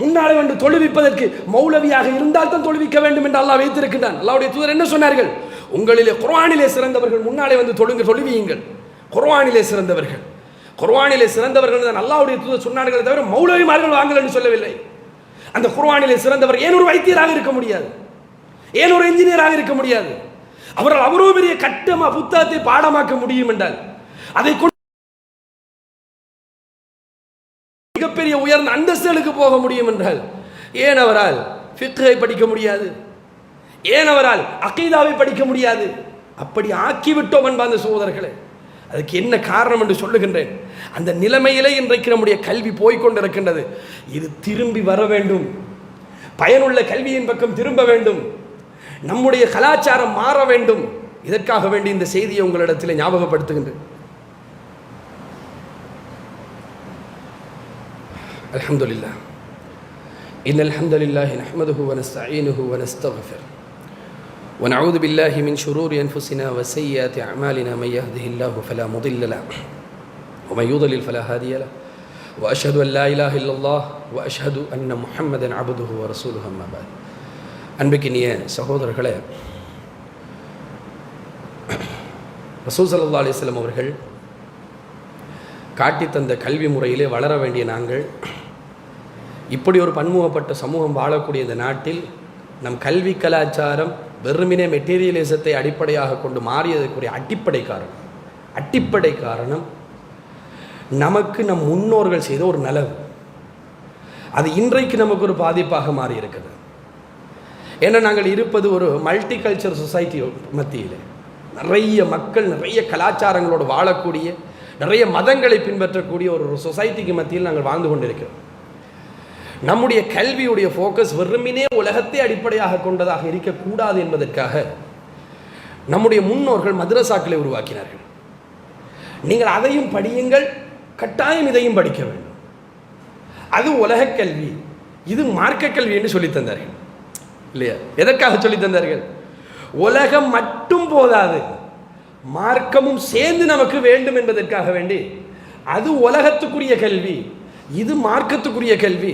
முன்னாலே வந்து தொழுவிப்பதற்கு மௌலவியாக இருந்தால் தான் தொழுவிக்க வேண்டும் என்று அல்லாஹ் வைத்திருக்கின்றான். அல்லாஹ்வுடைய தூதர் என்ன சொன்னார்கள்? உங்களிலே குர்ஆனிலே சிறந்தவர்கள் முன்னாலே வந்து தொழுவியுங்கள். குர்ஆனிலே சிறந்தவர்கள், குர்ஆனிலே சிறந்தவர்கள் தான் அல்லாஹ்வுடைய தூதர் சொன்னார்களே தவிர மௌலவிமார்கள் வாங்கல் என்று சொல்லவில்லை. அந்த குர்ஆனிலே சிறந்தவர் ஏன் ஒரு வைத்தியராக இருக்க முடியாது? ஏன் ஒரு இன்ஜினியராக இருக்க முடியாது? அவரால் அவ்வளவு பெரிய கட்டமா புத்தகத்தை பாடமாக்க முடியும் என்றால், அதை மிகப்பெரிய உயர்ந்த அந்தஸ்துகளுக்கு போக முடியும் என்றால், ஏன் அவரால் ஃபிக்ஹை படிக்க முடியாது? ஏன் அவரால் அகீதாவை படிக்க முடியாது? அப்படி ஆக்கிவிட்டோம் என்பார்ந்த சகோதரர்களே. அதுக்கு என்ன காரணம் என்று சொல்லுகின்றேன். அந்த நிலைமையிலே இன்றைக்கு நம்முடைய கல்வி போய்கொண்டிருக்கின்றது. இது திரும்பி வர வேண்டும். பயனுள்ள கல்வியின் பக்கம் திரும்ப வேண்டும். நம்முடைய கலாச்சாரம் மாற வேண்டும். இதற்காக வேண்டி இந்த செய்தியை உங்களிடத்தில் ஞாபகப்படுத்துகின்றேன். அல்ஹம்துலில்லாஹ். إن الحمد لله نحمده ونستعينه ونستغفره ونعوذ بالله من شرور أنفسنا وسيئات أعمالنا من يهده الله فلا مضل له ومن يضلل فلا هادي له وأشهد أن لا إله إلا الله وأشهد أن محمدا عبده ورسوله أما بعد அன்பிக்கினிய சகோதரர்களே, ரசூல் ஸல்லல்லாஹு அலைஹி வஸல்லம் அவர்கள் காட்டி தந்த கல்வி முறையிலே வளர வேண்டிய நாங்கள் இப்படி ஒரு பன்முகப்பட்ட சமூகம் வாழக்கூடிய இந்த நாட்டில் நம் கல்வி கலாச்சாரம் வெறுமினே மெட்டீரியலிசத்தை அடிப்படையாக கொண்டு மாறியதற்குரிய அடிப்படை காரணம் நமக்கு நம் முன்னோர்கள் செய்த ஒரு நலவு. அது இன்றைக்கு நமக்கு ஒரு பாதிப்பாக மாறி இருக்குது. ஏன்னா நாங்கள் இருப்பது ஒரு மல்டி கல்ச்சர் சொசைட்டி மத்தியில் நிறைய மக்கள் நிறைய கலாச்சாரங்களோடு வாழக்கூடிய நிறைய மதங்களை பின்பற்றக்கூடிய ஒரு சொசைட்டிக்கு மத்தியில் நாங்கள் வாழ்ந்து கொண்டிருக்கிறோம். நம்முடைய கல்வியுடைய ஃபோக்கஸ் வெறுமினே உலகத்தை அடிப்படையாக கொண்டதாக இருக்கக்கூடாது என்பதற்காக நம்முடைய முன்னோர்கள் மதரசாக்களை உருவாக்கினார்கள். நீங்கள் அதையும் படியுங்கள், கட்டாயம் இதையும் படிக்க வேண்டும். அது உலக கல்வி, இது மார்க்க கல்வி என்று சொல்லித் தந்தார்கள். இல்லையா? எதற்காக சொல்லித் தந்தார்கள்? உலகம் மட்டும் போதாது, மார்க்கமும் சேர்ந்து நமக்கு வேண்டும் என்பதற்காக வேண்டி. அது உலகத்துக்குரிய கல்வி, இது மார்க்கத்துக்குரிய கல்வி.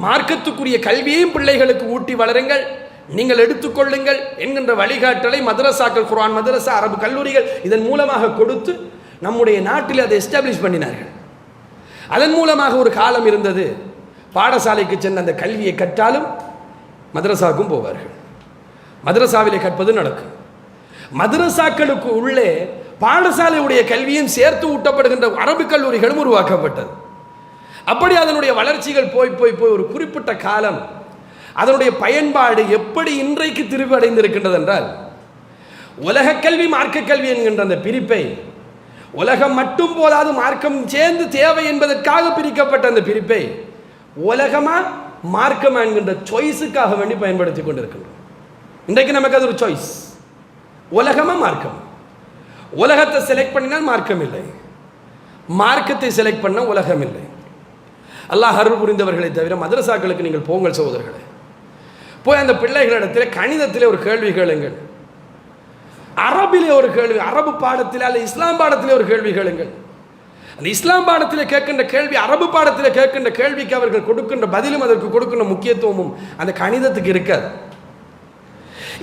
மார்க்கத்துக்குரிய கல்வியையும் பிள்ளைகளுக்கு ஊட்டி வளருங்கள், நீங்கள் எடுத்துக்கொள்ளுங்கள் என்கின்ற வழிகாட்டலை மதரசாக்கள், குர்ஆன் மதரசா, அரபு கல்லூரிகள் இதன் மூலமாக கொடுத்து நம்முடைய நாட்டில் அதை எஸ்டாப்ளிஷ் பண்ணினார்கள். அதன் மூலமாக ஒரு காலம் இருந்தது, பாடசாலைக்கு சென்று அந்த கல்வியை கற்றாலும் மதரசாவுக்கும் போவார்கள். மதரசாவிலே கற்பது நடக்கும். மதரசாக்களுக்கு உள்ளே பாடசாலையுடைய கல்வியும் சேர்த்து ஊட்டப்படுகின்ற அரபு கல்லூரிகளும் உருவாக்கப்பட்டது. அப்படி அதனுடைய வளர்ச்சிகள் போய் போய் போய் ஒரு குறிப்பிட்ட காலம் அதனுடைய பயன்பாடு எப்படி இன்றைக்கு திருப்பி அடைந்திருக்கின்றது என்றால், உலக கல்வி மார்க்க கல்வி என்கின்ற அந்த பிரிப்பை உலகம் மட்டும் போதாது மார்க்கம் சேர்ந்து தேவை என்பதற்காக பிரிக்கப்பட்ட அந்த பிரிப்பை உலகமா மார்க்கம் என்கின்ற சாய்ஸுக்காக வேண்டி பயன்படுத்தி கொண்டிருக்கின்றோம். இன்றைக்கு நமக்கு அது ஒரு சாய்ஸ், உலகமா மார்க்கம். உலகத்தை செலக்ட் பண்ணினால் மார்க்கம் இல்லை, மார்க்கத்தை செலக்ட் பண்ண உலகம் இல்லை. அல்லாஹ் அருள் புரிந்தவர்களை தவிர மதரசாக்களுக்கு நீங்கள் போங்கள் சகோதரர்களே. போய் அந்த பிள்ளைகளிடத்தில் கணிதத்திலே ஒரு கேள்வி கேளுங்கள், அரபிலே ஒரு கேள்வி, அரபு பாடத்தில் அல்ல இஸ்லாம் பாடத்திலே ஒரு கேள்வி கேளுங்கள். அந்த இஸ்லாம் பாடத்தில் கேட்கின்ற கேள்வி, அரபு பாடத்தில் கேட்கின்ற கேள்விக்கு அவர்கள் கொடுக்கின்ற பதிலும் அதற்கு கொடுக்கின்ற முக்கியத்துவமும் அந்த கணிதத்துக்கு இருக்காது.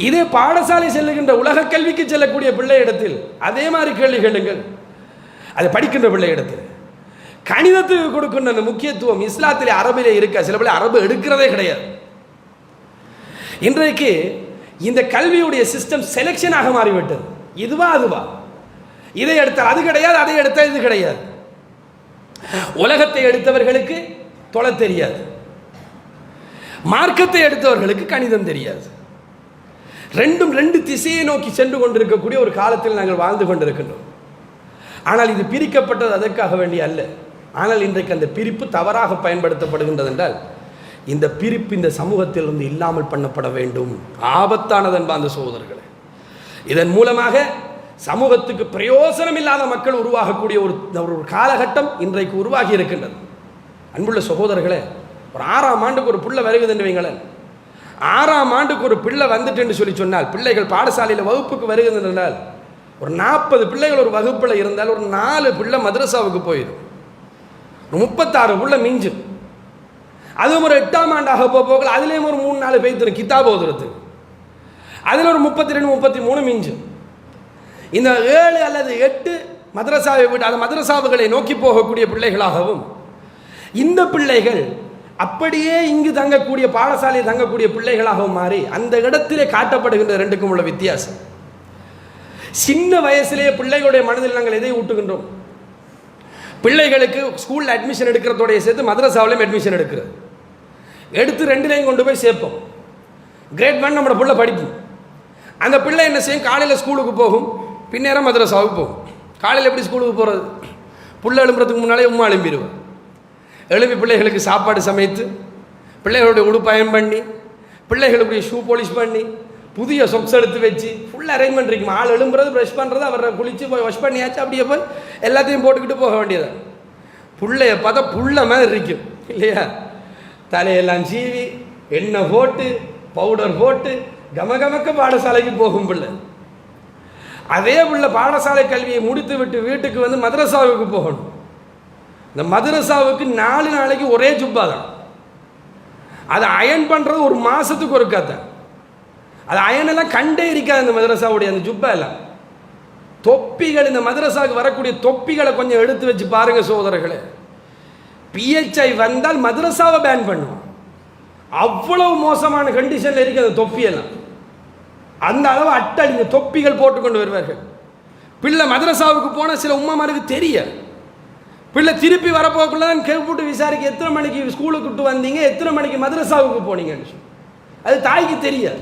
இதே பாடசாலை செல்லுகின்ற உலக கல்விக்கு செல்லக்கூடிய பிள்ளை இடத்தில் அதே மாதிரி கேள்வி கேளுங்கள். அதை படிக்கின்ற பிள்ளை இடத்தில் கணிதத்துக்கு கொடுக்கின்ற அந்த முக்கியத்துவம் இஸ்லாத்திலே அரபிலே இருக்க. சில பிள்ளை அரபு எடுக்கிறதே கிடையாது. இன்றைக்கு இந்த கல்வியுடைய சிஸ்டம் செலெக்ஷனாக மாறிவிட்டது. இதுவா அதுவா, இதை எடுத்தால் அது கிடையாது, அதை எடுத்தால் இது கிடையாது. உலகத்தை எடுத்தவர்களுக்கு தொலை தெரியாது, மார்க்கத்தை எடுத்தவர்களுக்கு கணிதம் தெரியாது. ரெண்டும் ரெண்டு திசையை நோக்கி சென்று கொண்டிருக்கக்கூடிய ஒரு காலத்தில் நாங்கள் வாழ்ந்து கொண்டிருக்கின்றோம். ஆனால் இது பிரிக்கப்பட்டது அதற்காக வேண்டிய அல்ல. ஆனால் இன்றைக்கு அந்த பிரிப்பு தவறாக பயன்படுத்தப்படுகின்றது என்றால் இந்த பிரிப்பு இந்த சமூகத்திலிருந்து இல்லாமல் பண்ணப்பட வேண்டும். ஆபத்தானது அன்பார்ந்த சகோதரர்களே. இதன் மூலமாக சமூகத்துக்கு பிரயோசனம் இல்லாத மக்கள் உருவாகக்கூடிய ஒரு காலகட்டம் இன்றைக்கு உருவாகி இருக்கின்றது. அன்புள்ள சகோதரர்களே, ஒரு 6ஆம் ஆண்டுக்கு ஒரு பிள்ளை வருகுது என்று வைங்களேன். 6ஆம் ஆண்டுக்கு ஒரு பிள்ளை வந்துட்டு என்று சொன்னால், பிள்ளைகள் பாடசாலையில் வகுப்புக்கு வருகிறது என்றால், ஒரு 40 பிள்ளைகள் ஒரு வகுப்பில் இருந்தால் ஒரு 4 பிள்ளை மதரசாவுக்கு போயிடும். ஒரு 36 பிள்ளை மிஞ்சும். அதுவும் ஒரு 8ஆம் ஆண்டாக போகல, அதுலேயும் ஒரு 3-4 பேர் தரும் கிதாப் ஓதுறதுக்கு. அதில் ஒரு 32-33 மிஞ்சும். இந்த 7 அல்லது 8 மதரசாவை விட்டு அந்த மதரசாவுகளை நோக்கி போகக்கூடிய பிள்ளைகளாகவும், இந்த பிள்ளைகள் அப்படியே இங்கு தங்கக்கூடிய பாடசாலையை தங்கக்கூடிய பிள்ளைகளாகவும் மாறி அந்த இடத்திலே காட்டப்படுகின்ற ரெண்டுக்கும் உள்ள வித்தியாசம். சின்ன வயசிலேயே பிள்ளைகளுடைய மனதில் நாங்கள் எதை ஊட்டுகின்றோம்? பிள்ளைகளுக்கு ஸ்கூலில் அட்மிஷன் எடுக்கிறதோடைய சேர்த்து மதரசாவிலையும் அட்மிஷன் எடுக்கிறது. எடுத்து 2லையும் கொண்டு போய் சேர்ப்போம். கிரேட் 1 நம்மளோட பிள்ளை படிப்போம். அந்த பிள்ளை என்ன செய்யும்? காலையில் ஸ்கூலுக்கு போகும், பின்னேரம் மதரசாவுக்கு போகும். காலையில் எப்படி ஸ்கூலுக்கு போகிறது? பிள்ளை எழும்புறதுக்கு முன்னாலே உம்மா எழும்பிடுவோம். எழுப்பி பிள்ளைகளுக்கு சாப்பாடு சமைத்து, பிள்ளைகளுடைய உடுப்பயன் பண்ணி, பிள்ளைகளுடைய ஷூ பாலிஷ் பண்ணி, புதிய சொக்ஸ் எடுத்து வச்சு ஃபுல் அரேஞ்ச்மெண்ட் இருக்கும். ஆள் எழும்புறது, ப்ரஷ் பண்ணுறது, அவரை குளித்து போய் வாஷ் பண்ணியாச்சு, அப்படியே போய் எல்லாத்தையும் போட்டுக்கிட்டு போக வேண்டியது. பிள்ளைய பார்த்தா புள்ள மாதிரி இருக்கும் இல்லையா? தலையெல்லாம் சீவி எண்ணெய் போட்டு பவுடர் போட்டு கமகமக்க பாடசாலைக்கு போகும் பிள்ளை. அதே பிள்ளை பாடசாலை கல்வியை முடித்து விட்டு வீட்டுக்கு வந்து மதரசாவுக்கு போகணும். இந்த மதரசாவுக்கு 4 நாளைக்கு ஒரே ஜுப்பா தான். அதை அயன் பண்ணுறது ஒரு மாதத்துக்கு ஒரு கதை. அது அயனெல்லாம் கண்டே இருக்காது இந்த மதரசாவுடைய அந்த ஜுப்பா எல்லாம். தொப்பிகள், இந்த மதரசாவுக்கு வரக்கூடிய தொப்பிகளை கொஞ்சம் எடுத்து வச்சு பாருங்க சோதரர்களே. பிஹெச்ஐ வந்தால் மதரசாவை பேன் பண்ணுவோம். அவ்வளவு மோசமான கண்டிஷனில் இருக்கு அந்த தொப்பியெல்லாம். அந்த அளவு அட்டடிங்க தொப்பிகள் போட்டுக்கொண்டு வருவார்கள். பிள்ளை மதரசாவுக்கு போனால் சில உம்மாமாருக்கு தெரிய, பிள்ளை திருப்பி வரப்போக்குள்ள தான் கேட்புட்டு விசாரிக்க எத்தனை மணிக்கு ஸ்கூலுக்கு விட்டு வந்தீங்க, எத்தனை மணிக்கு மதரசாவுக்கு போனீங்கன்னு. அது தாய்க்கு தெரியாது.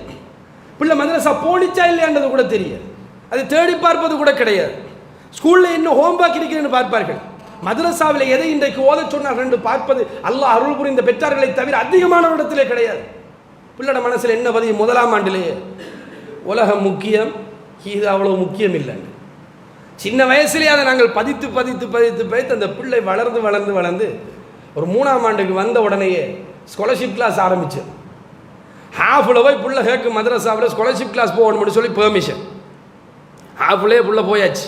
பிள்ளை மதரசா போனிச்சா இல்லையான்றது கூட தெரியாது. அது தேடி பார்ப்பது கூட கிடையாது. ஸ்கூலில் இன்னும் ஹோம்ஒர்க் இருக்கிறேன்னு பார்ப்பார்கள். மதரசாவில் எதை இன்றைக்கு ஓத சொன்னார் என்று பார்ப்பது அல்லாஹ் அருள் புரிந்த பெற்றார்களை தவிர அதிகமான இடத்திலே கிடையாது. பிள்ளோட மனசில் என்ன பதிவு? 1ஆம் ஆண்டிலேயே உலகம் முக்கியம், இது அவ்வளோ முக்கியம் இல்லை. சின்ன வயசுலேயே அதை நாங்கள் பதித்து பதித்து பதித்து பதித்து அந்த பிள்ளை வளர்ந்து வளர்ந்து வளர்ந்து ஒரு 3ஆம் ஆண்டுக்கு வந்த உடனேயே ஸ்காலர்ஷிப் கிளாஸ் ஆரம்பிச்சு. ஹாஃபில் போய் பிள்ளை கேட்கு மதரசாவில் ஸ்காலர்ஷிப் கிளாஸ் போகணும்னு சொல்லி பெர்மிஷன். ஹாஃபிலே பிள்ளை போயாச்சு.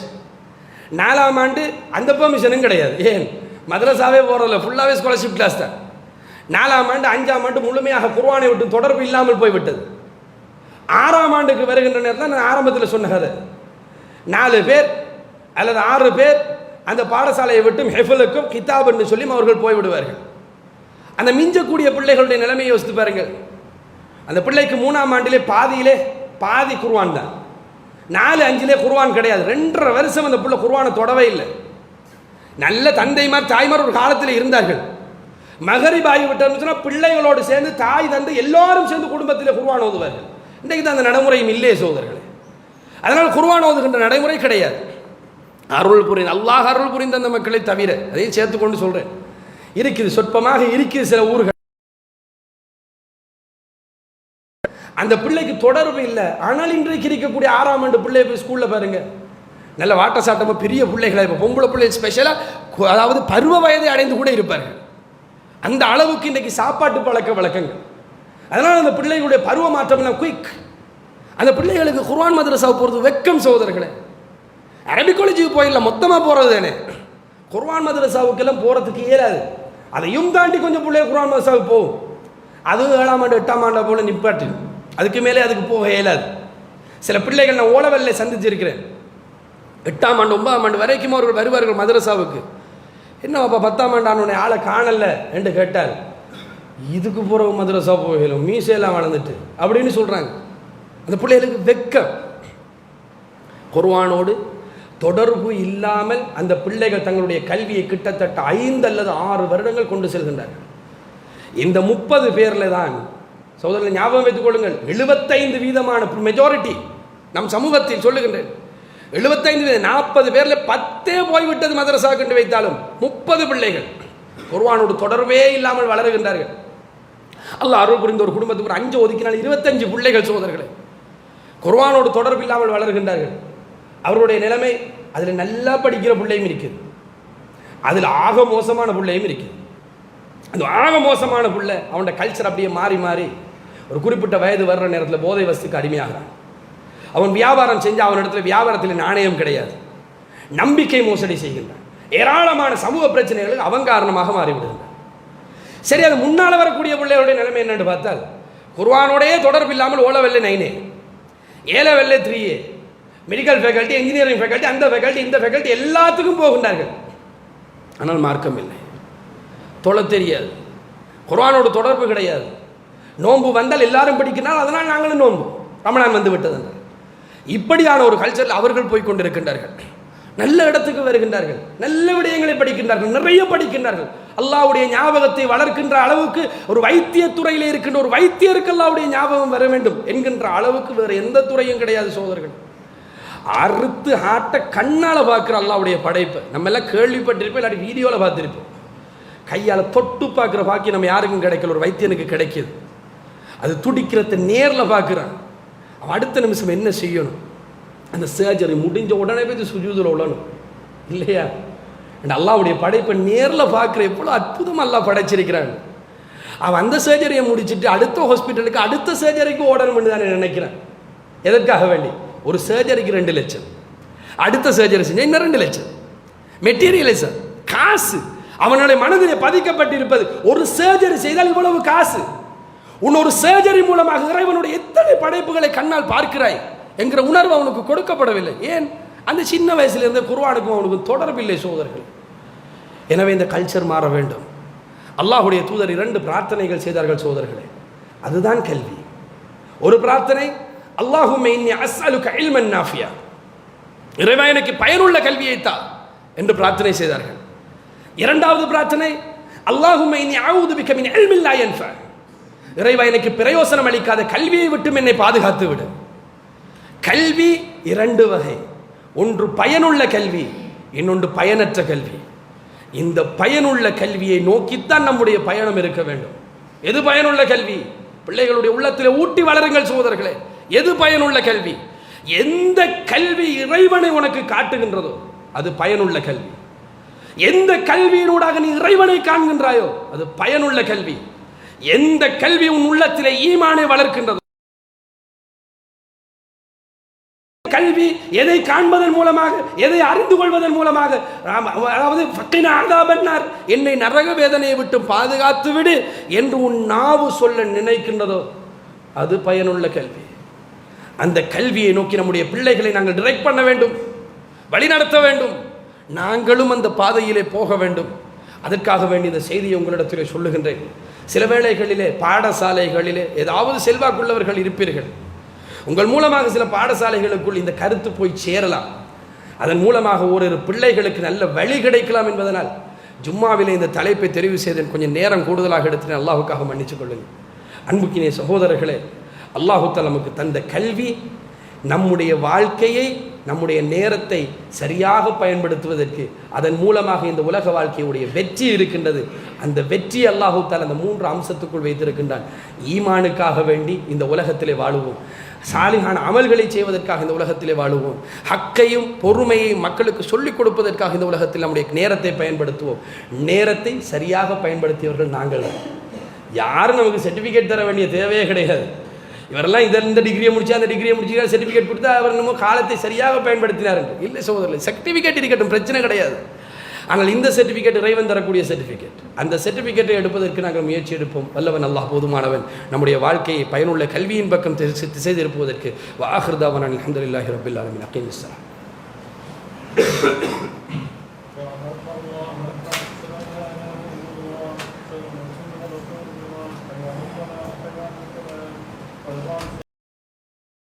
4ஆம் ஆண்டு அந்த பெர்மிஷனும் கிடையாது. ஏன்? மதரசாவே போகிறதில்ல, ஃபுல்லாகவே ஸ்காலர்ஷிப் கிளாஸ் தான். 4ஆம் ஆண்டு 5ஆம் ஆண்டு முழுமையாக குர்ஆனை விட்டு தொடர்பு இல்லாமல் போய்விட்டது. 6ஆம் ஆண்டுக்கு வருகின்ற நேரத்தில் நான் ஆரம்பத்தில் சொன்ன கதை, 4 பேர் அல்லது 6 பேர் அந்த பாடசாலையை விட்டும் ஹெஃபலுக்கும் கிதாப்னு சொல்லி அவர்கள் போய்விடுவார்கள். அந்த மிஞ்சக்கூடிய பிள்ளைகளுடைய நிலைமையை யோசித்து பாருங்கள். அந்த பிள்ளைக்கு 3ஆம் ஆண்டிலே பாதி குர்ஆன் தான், 4-5 குர்ஆன் கிடையாது. 2.5 வருஷம் அந்த பிள்ளை குர்ஆனை தொடவே இல்லை. நல்ல தந்தைமார் தாய்மார் ஒரு காலத்தில் இருந்தார்கள். மகரிப் ஆகிவிட்டோம்னு சொன்னால் பிள்ளைகளோடு சேர்ந்து தாய் தந்தை எல்லாரும் சேர்ந்து குடும்பத்தில் குர்ஆன் ஓதுவார்கள். இன்றைக்கு தான் அந்த நடைமுறையும் இல்லையே சோதர்களே. அதனால் குர்ஆன் ஓதுகின்ற நடைமுறை கிடையாது. அருள் புரிந்த அல்லாஹ் அருள் புரிந்த அந்த மக்களை தவிர, அதையும் சேர்த்துக்கொண்டு சொல்கிறேன், இருக்குது, சொற்பமாக இருக்குது சில ஊர்கள். அந்த பிள்ளைக்கு தொடர்பு இல்லை. ஆனால் இன்றைக்கு இருக்கக்கூடிய 6ஆம் ஆண்டு பிள்ளைய போய் ஸ்கூலில் பாருங்க, நல்ல வாட்ட சாட்டமாக பெரிய பிள்ளைகளை, இப்போ பொம்பளை பிள்ளை ஸ்பெஷலாக, அதாவது பருவ வயதை அடைந்து கூட இருப்பார்கள். அந்த அளவுக்கு இன்றைக்கு சாப்பாட்டு பழக்க வழக்கங்கள். அதனால் அந்த பிள்ளைகளுடைய பருவ மாற்றம்லாம் குயிக். அந்த பிள்ளைகளுக்கு குர்ஆன் மதரசாவை போகிறது வெக்கம் சகோதரர்களே. அரபிக் காலேஜுக்கு போயிடலாம், மொத்தமாக போகிறது தானே. குர்ஆன் மதரசாவுக்கெல்லாம் போகிறதுக்கு இயலாது. அதையும் தாண்டி கொஞ்சம் பிள்ளைய குர்ஆன் மதரசாவுக்கு போகும். அதுவும் 7ஆம் ஆண்டு 8ஆம் ஆண்டு போல நிப்பாட்டு, அதுக்கு மேலே அதுக்கு போக இயலாது. சில பிள்ளைகள் நான் ஓலவெல்ல சந்திச்சிருக்கிறேன். 8ஆம் ஆண்டு 9ஆம் ஆண்டு வரைக்கும் அவர்கள் வருவார்கள் மதரசாவுக்கு. என்னவாப்பா 10ஆம் ஆண்டு ஆனோடனே ஆளை காணல என்று கேட்டால், இதுக்கு பிறகு மதரசா போகலும் மீசையெல்லாம் வளர்ந்துட்டு அப்படின்னு சொல்கிறாங்க. அந்த பிள்ளைகளுக்கு வெக்கம். குர்ஆனோடு தொடர்பு இல்லாமல் அந்த பிள்ளைகள் தங்களுடைய கல்வியை கிட்டத்தட்ட 5 அல்லது 6 வருடங்கள் கொண்டு செல்கின்றார்கள். இந்த 30 பேரில் தான் சகோதரர்கள் ஞாபகம் வைத்துக் கொள்ளுங்கள், 75% மெஜாரிட்டி நம் சமூகத்தில் சொல்லுகின்றேன். 75 40 பேரில் 10 போய்விட்டது மதரசா கண்டு வைத்தாலும் 30 பிள்ளைகள் குர்ஆனோடு தொடர்பே இல்லாமல் வளருகின்றார்கள். அல்லாஹ் அருள் புரிந்த ஒரு குடும்பத்துக்கு 5 ஒதுக்கினால் 25 பிள்ளைகள் சகோதரர்களை குர்ஆனோடு தொடர்பு இல்லாமல் வளர்கின்றார்கள். அவருடைய நிலைமை, அதில் நல்லா படிக்கிற பிள்ளையும் இருக்குது, அதில் ஆக மோசமான பிள்ளையும் இருக்குது. அந்த ஆக மோசமான பிள்ளை அவனோட கல்ச்சர் அப்படியே மாறி மாறி ஒரு குறிப்பிட்ட வயது வர்ற நேரத்தில் போதை வஸ்துக்கு அடிமையாகிறான். அவன் வியாபாரம் செஞ்சு அவனிடத்தில் வியாபாரத்தில் நாணயம் கிடையாது, நம்பிக்கை மோசடி செய்கின்றான். ஏராளமான சமூக பிரச்சனைகளுக்கு அவன் காரணமாக மாறிவிடுகின்றான். சரி, அது முன்னால் வரக்கூடிய பிள்ளைகளுடைய நிலைமை என்னென்னு பார்த்தால், குர்ஆனோடையே தொடர்பு இல்லாமல் ஓலவெல்ல 9A, ஏலவெல்ல 3A, medical faculty, engineering faculty, அந்த ஃபேக்கல்ட்டி இந்த ஃபேக்கல்ட்டி எல்லாத்துக்கும் போகின்றார்கள். ஆனால் மார்க்கம் இல்லை, தொலை தெரியாது, குர்ஆனோடு தொடர்பு கிடையாது. நோன்பு வந்தால் எல்லாரும் படிக்கிறார்கள், அதனால் நாங்களும் நோன்பு, ரமலான் வந்து விட்டது. இப்படியான ஒரு கல்ச்சரில் அவர்கள் போய் கொண்டிருக்கின்றார்கள். நல்ல இடத்துக்கு வருகின்றார்கள், நல்ல விடயங்களை படிக்கின்றார்கள், நிறைய படிக்கின்றார்கள். அல்லாஹ்வுடைய ஞாபகத்தை வளர்க்கின்ற அளவுக்கு ஒரு வைத்தியத்துறையில் இருக்கின்ற ஒரு வைத்தியருக்கு அல்லாஹ்வுடைய ஞாபகம் வர வேண்டும் என்கின்ற அளவுக்கு வேறு எந்த துறையும் கிடையாது சோதர்கள். அறுத்து ஆட்ட கண்ணால் பார்க்குற அல்லாஹ்வுடைய படைப்பை நம்ம எல்லாம் கேள்விப்பட்டிருப்போம், இல்லாட்டி வீடியோவில் பார்த்துருப்போம். கையால் தொட்டு பார்க்குற பாக்கி நம்ம யாருக்கும் கிடைக்கல, ஒரு வைத்தியனுக்கு கிடைக்கிது. அது துடிக்கிறத நேரில் பார்க்குறான். அவன் அடுத்த நிமிஷம் என்ன செய்யணும், அந்த சர்ஜரி முடிஞ்ச உடனே போய் சுஜூதில் உள்ளணும் இல்லையா? அல்லாஹ்வுடைய படைப்பை நேரில் பார்க்குற எவ்வளோ அற்புதம் அல்லாஹ் படைச்சிருக்கிறான். அவன் அந்த சர்ஜரியை முடிச்சுட்டு அடுத்த ஹாஸ்பிட்டலுக்கு அடுத்த சர்ஜரிக்கு ஓடணும்னு தான் நினைக்கிறேன். எதற்காக வேண்டி? ஒரு சர்ஜரிக்கு 2 லட்சம், அடுத்த சர்ஜரி செஞ்சா இன்னும் 2 லட்சம். மெட்டீரியலிசம், காசு அவனுடைய மனதிலே பதிக்கப்பட்டிருப்பது. ஒரு சர்ஜரி செய்தால் இவ்வளவு காசு. உன்னொரு சர்ஜரி மூலமாக இறைவனுடைய எத்தனை படைப்புகளை கண்ணால் பார்க்கிறாய் என்கிற உணர்வு அவனுக்கு கொடுக்கப்படவில்லை. ஏன்? அந்த சின்ன வயசுல இருந்த குர்ஆனுக்கும் அவனுக்கு தொடர்பில்லை சோதர்கள். எனவே இந்த கல்ச்சர் மாற வேண்டும். அல்லாஹ்வுடைய தூதர் 2 பிரார்த்தனைகள் செய்தார்கள் சோதர்களே. அதுதான் கல்வி. ஒரு பிரார்த்தனை, அல்லாஹும்ம இன்னி அஸ்அலுக இல்மன் நாஃபியா, இறைவா எனக்கு பயனுள்ள கல்வியை தா என்று பிரார்த்தனை செய்தார்கள். இரண்டாவது பிரார்த்தனை, அல்லாஹும்ம இன்னி அஊது பிக மின் இல்மின் லா யன்ஃபா, இறைவா எனக்கு பிரயோசனம் அளிக்காத கல்வியை விட்டு என்னை பாதுகாத்து விடு. கல்வி 2 வகை. ஒன்று பயனுள்ள கல்வி, இன்னொன்று பயனற்ற கல்வி. இந்த பயனுள்ள கல்வியை நோக்கித்தான் நம்முடைய பயணம் இருக்க வேண்டும். எது பயனுள்ள கல்வி? பிள்ளைகளுடைய உள்ளத்தில் ஊட்டி வளருங்கள் சகோதரர்களே. எது பயனுள்ள கல்வி? எந்த கல்வி இறைவனை உனக்கு காட்டுகின்றதோ அது பயனுள்ள கல்வி. எந்த கல்வியினூடாக நீ இறைவனை காண்கின்றாயோ அது பயனுள்ள கல்வி. எந்த கல்வி உன் உள்ளத்திலே ஈமானை வளர்க்கின்றதோ, கல்வி எதை காண்பதன் மூலமாக, எதை அறிந்து கொள்வதன் மூலமாக, அதாவது ஃபக்கினா அஸாபன்னார், என்னை நரக வேதனையை விட்டு பாதுகாத்து விடு என்று உன் நாவு சொல்ல நினைக்கின்றதோ அது பயனுள்ள கல்வி. அந்த கல்வியை நோக்கி நம்முடைய பிள்ளைகளை நாங்கள் டிரெக்ட் பண்ண வேண்டும், வழிநடத்த வேண்டும். நாங்களும் அந்த பாதையிலே போக வேண்டும். அதற்காக வேண்டி இந்த செய்தியை உங்களிடத்திலே சொல்லுகின்றேன். சில வேளைகளிலே பாடசாலைகளிலே ஏதாவது செல்வாக்குள்ளவர்கள் இருப்பீர்கள். உங்கள் மூலமாக சில பாடசாலைகளுக்குள் இந்த கருத்து போய் சேரலாம். அதன் மூலமாக ஓரிரு பிள்ளைகளுக்கு நல்ல வழி கிடைக்கலாம் என்பதனால் ஜும்மாவிலே இந்த தலைப்பை தெரிவு செய்தேன். கொஞ்சம் நேரம் கூடுதலாக எடுத்தேன், அல்லாஹுக்காக மன்னித்துக் கொள்ளுங்கள். அன்புக்கினிய சகோதரர்களே, அல்லாஹு தஆலா நமக்கு தந்த கல்வி நம்முடைய வாழ்க்கையை, நம்முடைய நேரத்தை சரியாக பயன்படுத்துவதற்கு, அதன் மூலமாக இந்த உலக வாழ்க்கையுடைய வெற்றி இருக்கின்றது. அந்த வெற்றி அல்லாஹு தஆலா அந்த 3 அம்சத்துக்குள் வைத்திருக்கின்றான். ஈமானுக்காக வேண்டி இந்த உலகத்திலே வாழுவோம், சாலிஹான அமல்களை செய்வதற்காக இந்த உலகத்திலே வாழுவோம், ஹக்கையும் பொறுமையையும் மக்களுக்கு சொல்லிக் கொடுப்பதற்காக இந்த உலகத்தில் நம்முடைய நேரத்தை பயன்படுத்துவோம். நேரத்தை சரியாக பயன்படுத்தியவர்கள் நாங்கள். யாரும் நமக்கு சர்டிஃபிகேட் தர வேண்டிய தேவையே கிடையாது. இவரெல்லாம் இந்த டிகிரியை முடிச்சா அந்த டிகிரியை முடிச்சா சர்டிஃபிகேட் கொடுத்தா அவர் நம்ம காலத்தை சரியாக பயன்படுத்தினார் என்று இல்லை சகோதரர்களே. சர்டிஃபிகேட் இருக்கட்டும், பிரச்சனை கிடையாது. ஆனால் இந்த சர்டிஃபிகேட் இறைவன் தரக்கூடிய சர்டிஃபிகேட். அந்த சர்டிஃபிகேட்டை எடுப்பதற்கு நாங்கள் முயற்சி எடுப்போம். வல்லவன் அல்லாஹ் போதுமானவன். நம்முடைய வாழ்க்கையை பயனுள்ள கல்வியின் பக்கம் திசை திருப்புவதற்கு. வ ஆகிரு தாவானா அல்ஹம்துலில்லாஹி ரப்பில் ஆலமீன். அகீமிஸ் ஸலாத்.